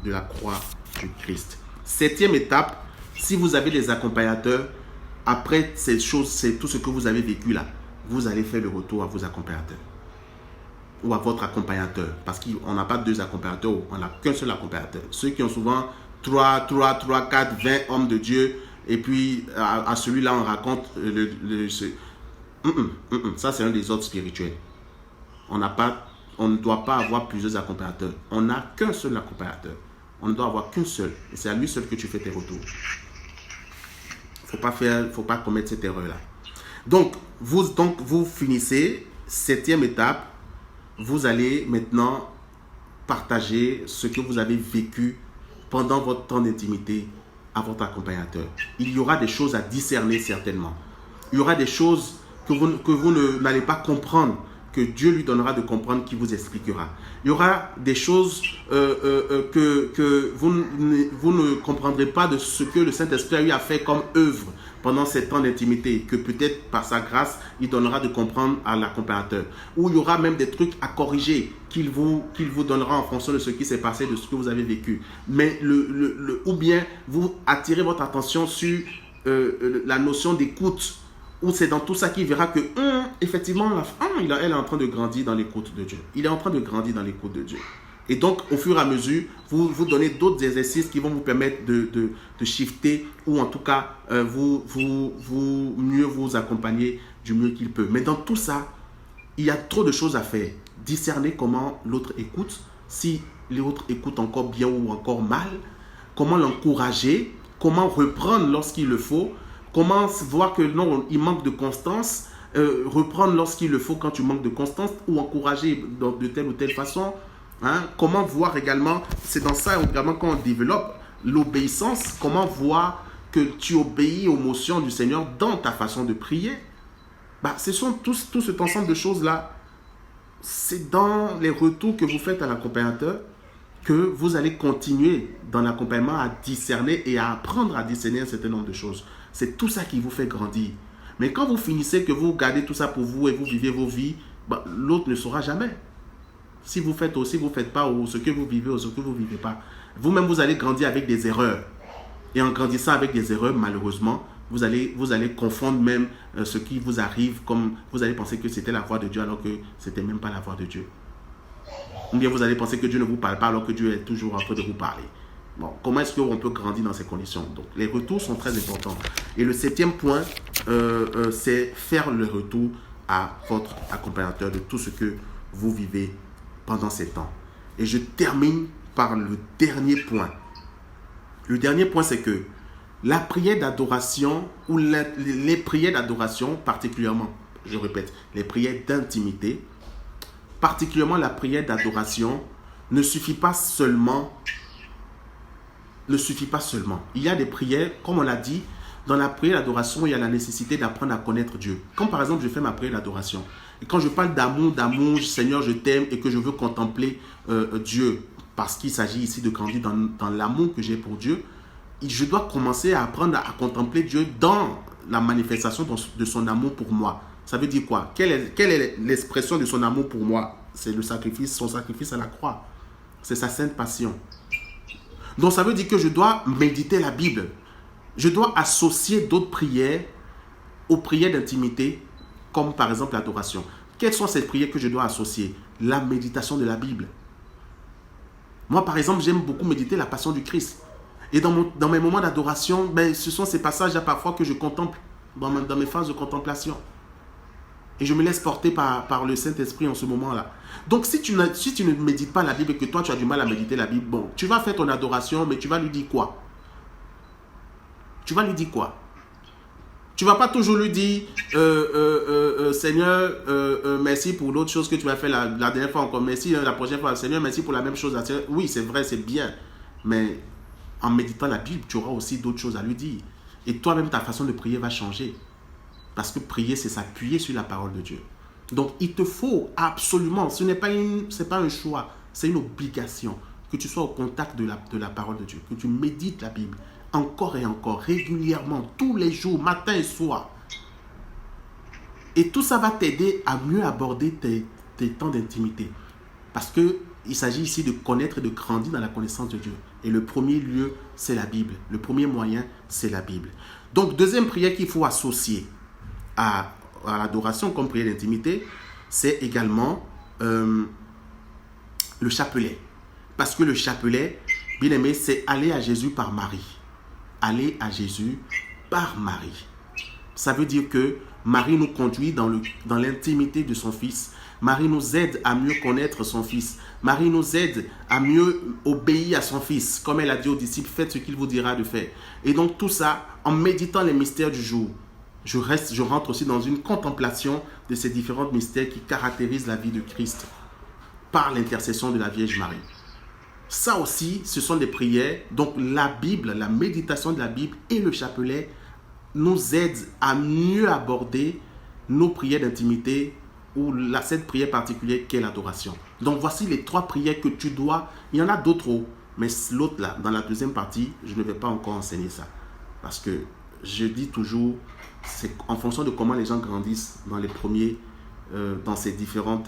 de la croix du Christ. Septième étape, si vous avez des accompagnateurs, après ces choses, c'est tout ce que vous avez vécu là, vous allez faire le retour à vos accompagnateurs ou à votre accompagnateur, parce qu'on n'a pas 2 accompagnateurs, on n'a qu'un seul accompagnateur. Ceux qui ont souvent 3, 4, 20 hommes de Dieu, et puis à celui-là on raconte ça c'est un désordre spirituel. On ne doit pas avoir plusieurs accompagnateurs. On n'a qu'un seul accompagnateur. On ne doit avoir qu'un seul. Et c'est à lui seul que tu fais tes retours. Faut pas commettre cette erreur-là. Donc, vous finissez, 7e étape. Vous allez maintenant partager ce que vous avez vécu pendant votre temps d'intimité à votre accompagnateur. Il y aura des choses à discerner certainement. Il y aura des choses que vous n'allez pas comprendre, que Dieu lui donnera de comprendre, qui vous expliquera. Il y aura des choses que vous ne comprendrez pas de ce que le Saint-Esprit lui a fait comme œuvre pendant ces temps d'intimité, que peut-être par sa grâce, il donnera de comprendre à l'accompagnateur. Ou il y aura même des trucs à corriger qu'il vous donnera en fonction de ce qui s'est passé, de ce que vous avez vécu. Mais ou bien vous attirez votre attention sur la notion d'écoute, où c'est dans tout ça qu'il verra que, effectivement, elle est en train de grandir dans l'écoute de Dieu. Il est en train de grandir dans l'écoute de Dieu. Et donc, au fur et à mesure, vous donnez d'autres exercices qui vont vous permettre de shifter, ou en tout cas, mieux vous accompagner du mieux qu'il peut. Mais dans tout ça, il y a trop de choses à faire. Discerner comment l'autre écoute, si l'autre écoute encore bien ou encore mal, comment l'encourager, comment reprendre lorsqu'il le faut, comment voir que non, il manque de constance, reprendre lorsqu'il le faut quand tu manques de constance, ou encourager de telle ou telle façon. Comment voir également, c'est dans ça également qu'on développe l'obéissance, comment voir que tu obéis aux motions du Seigneur dans ta façon de prier. Ce sont tout cet ensemble de choses-là. C'est dans les retours que vous faites à l'accompagnateur que vous allez continuer dans l'accompagnement à discerner et à apprendre à discerner un certain nombre de choses. C'est tout ça qui vous fait grandir. Mais quand vous finissez, que vous gardez tout ça pour vous et vous vivez vos vies, l'autre ne saura jamais. Si vous faites ou si vous ne faites pas, ou ce que vous vivez ou ce que vous ne vivez pas. Vous-même, vous allez grandir avec des erreurs. Et en grandissant avec des erreurs, malheureusement, vous allez confondre même ce qui vous arrive, comme vous allez penser que c'était la voix de Dieu alors que ce n'était même pas la voix de Dieu. Ou bien vous allez penser que Dieu ne vous parle pas alors que Dieu est toujours en train de vous parler. Bon, comment est-ce qu'on peut grandir dans ces conditions? Donc, les retours sont très importants. Et le 7e point, c'est faire le retour à votre accompagnateur de tout ce que vous vivez pendant ces temps. Et je termine par le dernier point. Le dernier point, c'est que la prière d'adoration, ou les prières d'adoration particulièrement, je répète, les prières d'intimité, particulièrement la prière d'adoration, ne suffit pas seulement. Il y a des prières, comme on l'a dit, dans la prière d'adoration, il y a la nécessité d'apprendre à connaître Dieu. Comme par exemple, je fais ma prière d'adoration. Et quand je parle d'amour, Seigneur, je t'aime et que je veux contempler Dieu, parce qu'il s'agit ici de grandir dans l'amour que j'ai pour Dieu, je dois commencer à apprendre à contempler Dieu dans la manifestation de son amour pour moi. Ça veut dire quoi? Quelle est l'expression de son amour pour moi? C'est le sacrifice, son sacrifice à la croix. C'est sa sainte passion. Donc ça veut dire que je dois méditer la Bible. Je dois associer d'autres prières aux prières d'intimité, comme par exemple l'adoration. Quelles sont ces prières que je dois associer? La méditation de la Bible. Moi, par exemple, j'aime beaucoup méditer la passion du Christ. Et dans mes moments d'adoration, ce sont ces passages-là parfois que je contemple dans mes phases de contemplation. Et je me laisse porter par le Saint-Esprit en ce moment-là. Donc, si tu ne médites pas la Bible et que toi, tu as du mal à méditer la Bible, bon, tu vas faire ton adoration, mais tu vas lui dire quoi? Tu vas lui dire quoi? Tu ne vas pas toujours lui dire, Seigneur, merci pour l'autre chose que tu as fait la dernière fois encore. Merci la prochaine fois. Seigneur, merci pour la même chose. Oui, c'est vrai, c'est bien. Mais en méditant la Bible, tu auras aussi d'autres choses à lui dire. Et toi-même, ta façon de prier va changer. Parce que prier, c'est s'appuyer sur la parole de Dieu. Donc, il te faut absolument, ce n'est pas un choix, c'est une obligation, que tu sois au contact de la parole de Dieu, que tu médites la Bible encore et encore, régulièrement, tous les jours, matin et soir. Et tout ça va t'aider à mieux aborder tes temps d'intimité. Parce qu'il s'agit ici de connaître et de grandir dans la connaissance de Dieu. Et le premier lieu, c'est la Bible. Le premier moyen, c'est la Bible. Donc, deuxième prière qu'il faut associer à l'adoration comme prière d'intimité, c'est également le chapelet. Parce que le chapelet, bien aimé, c'est aller à Jésus par Marie. Aller à Jésus par Marie. Ça veut dire que Marie nous conduit dans l'intimité de son Fils. Marie nous aide à mieux connaître son Fils. Marie nous aide à mieux obéir à son Fils. Comme elle a dit aux disciples, faites ce qu'il vous dira de faire. Et donc tout ça, en méditant les mystères du jour, je rentre aussi dans une contemplation de ces différents mystères qui caractérisent la vie de Christ par l'intercession de la Vierge Marie. Ça aussi, ce sont des prières. Donc la Bible, la méditation de la Bible et le chapelet nous aident à mieux aborder nos prières d'intimité ou cette prière particulière qu'est l'adoration. Donc voici les 3 prières que tu dois. Il y en a d'autres, mais l'autre là, dans la deuxième partie, je ne vais pas encore enseigner ça. Parce que je dis toujours, c'est en fonction de comment les gens grandissent dans les premiers, dans ces différents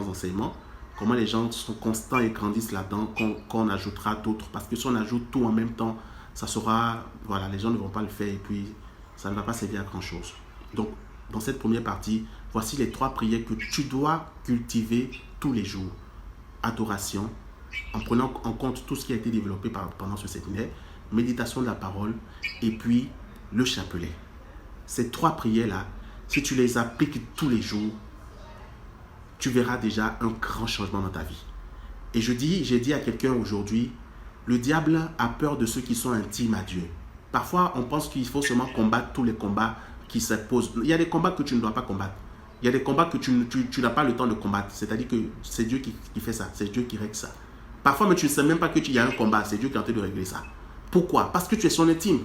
enseignements, comment les gens sont constants et grandissent là-dedans, qu'on ajoutera d'autres. Parce que si on ajoute tout en même temps, ça sera, voilà, les gens ne vont pas le faire et puis ça ne va pas servir à grand-chose. Donc, dans cette première partie, voici les 3 prières que tu dois cultiver tous les jours. Adoration, en prenant en compte tout ce qui a été développé pendant ce séminaire, méditation de la parole et puis le chapelet. Ces 3 prières-là, si tu les appliques tous les jours, tu verras déjà un grand changement dans ta vie. Et j'ai dit à quelqu'un aujourd'hui, le diable a peur de ceux qui sont intimes à Dieu. Parfois, on pense qu'il faut seulement combattre tous les combats qui se posent. Il y a des combats que tu ne dois pas combattre. Il y a des combats que tu n'as pas le temps de combattre. C'est-à-dire que c'est Dieu qui fait ça. C'est Dieu qui règle ça. Parfois, mais tu ne sais même pas qu'il y a un combat. C'est Dieu qui est en train de régler ça. Pourquoi? Parce que tu es son intime.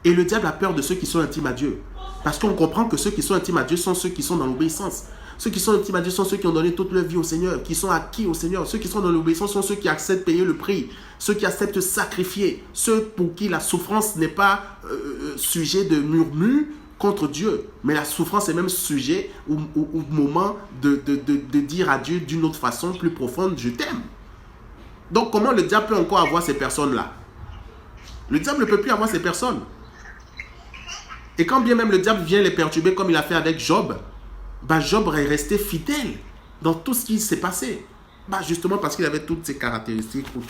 Et le diable a peur de ceux qui sont intimes à Dieu. Parce qu'on comprend que ceux qui sont intimes à Dieu sont ceux qui sont dans l'obéissance. Ceux qui sont intimes à Dieu sont ceux qui ont donné toute leur vie au Seigneur, qui sont acquis au Seigneur. Ceux qui sont dans l'obéissance sont ceux qui acceptent payer le prix, ceux qui acceptent sacrifier, ceux pour qui la souffrance n'est pas sujet de murmure contre Dieu, mais la souffrance est même sujet au moment de dire à Dieu d'une autre façon plus profonde, je t'aime. Donc comment le diable peut encore avoir ces personnes-là? Le diable ne peut plus avoir ces personnes. Et quand bien même le diable vient les perturber comme il a fait avec Job, Job est resté fidèle dans tout ce qui s'est passé. Justement parce qu'il avait toutes ces caractéristiques, ou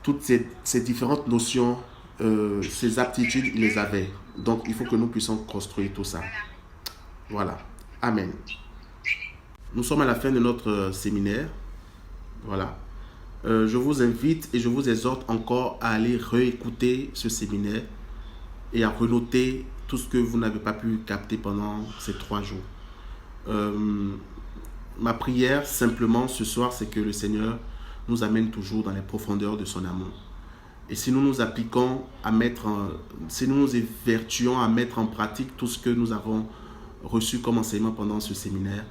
toutes ces différentes notions, ces aptitudes, il les avait. Donc il faut que nous puissions construire tout ça. Voilà. Amen. Nous sommes à la fin de notre séminaire. Voilà. Je vous invite et je vous exhorte encore à aller réécouter ce séminaire et à renoter tout ce que vous n'avez pas pu capter pendant ces 3 jours. Ma prière simplement ce soir, c'est que le Seigneur nous amène toujours dans les profondeurs de son amour. Et si nous nous appliquons si nous nous évertuons à mettre en pratique tout ce que nous avons reçu comme enseignement pendant ce séminaire,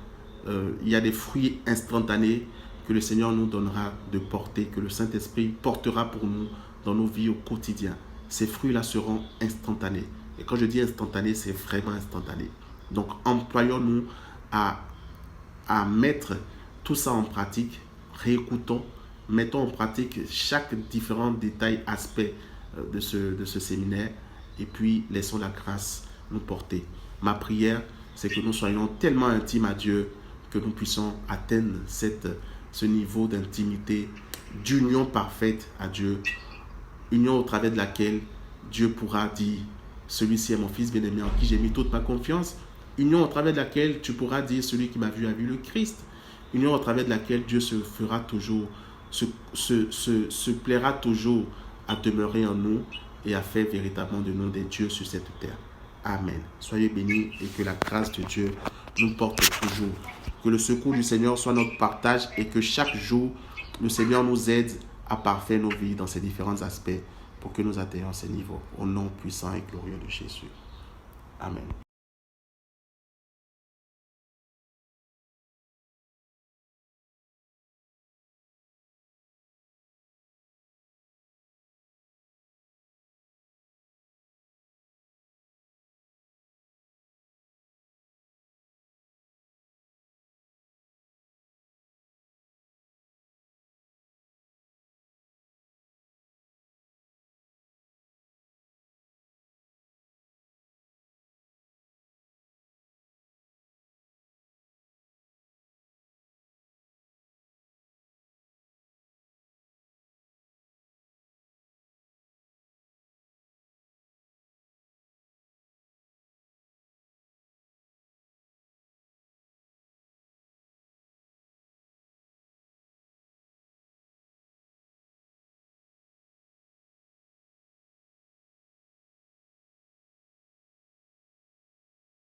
il y a des fruits instantanés que le Seigneur nous donnera de porter, que le Saint-Esprit portera pour nous dans nos vies au quotidien. Ces fruits-là seront instantanés. Et quand je dis instantané, c'est vraiment instantané. Donc, employons-nous à mettre tout ça en pratique, réécoutons, mettons en pratique chaque différent détail, aspect de ce séminaire et puis laissons la grâce nous porter. Ma prière, c'est que nous soyons tellement intimes à Dieu que nous puissions atteindre ce niveau d'intimité, d'union parfaite à Dieu, union au travers de laquelle Dieu pourra dire « Celui-ci est mon fils bien-aimé en qui j'ai mis toute ma confiance ». Union au travers de laquelle tu pourras dire « Celui qui m'a vu a vu le Christ ». Union au travers de laquelle Dieu se plaira toujours à demeurer en nous et à faire véritablement de nous des dieux sur cette terre. Amen. Soyez bénis et que la grâce de Dieu nous porte toujours. Que le secours du Seigneur soit notre partage et que chaque jour, le Seigneur nous aide à parfaire nos vies dans ces différents aspects pour que nous atteignions ces niveaux. Au nom puissant et glorieux de Jésus. Amen.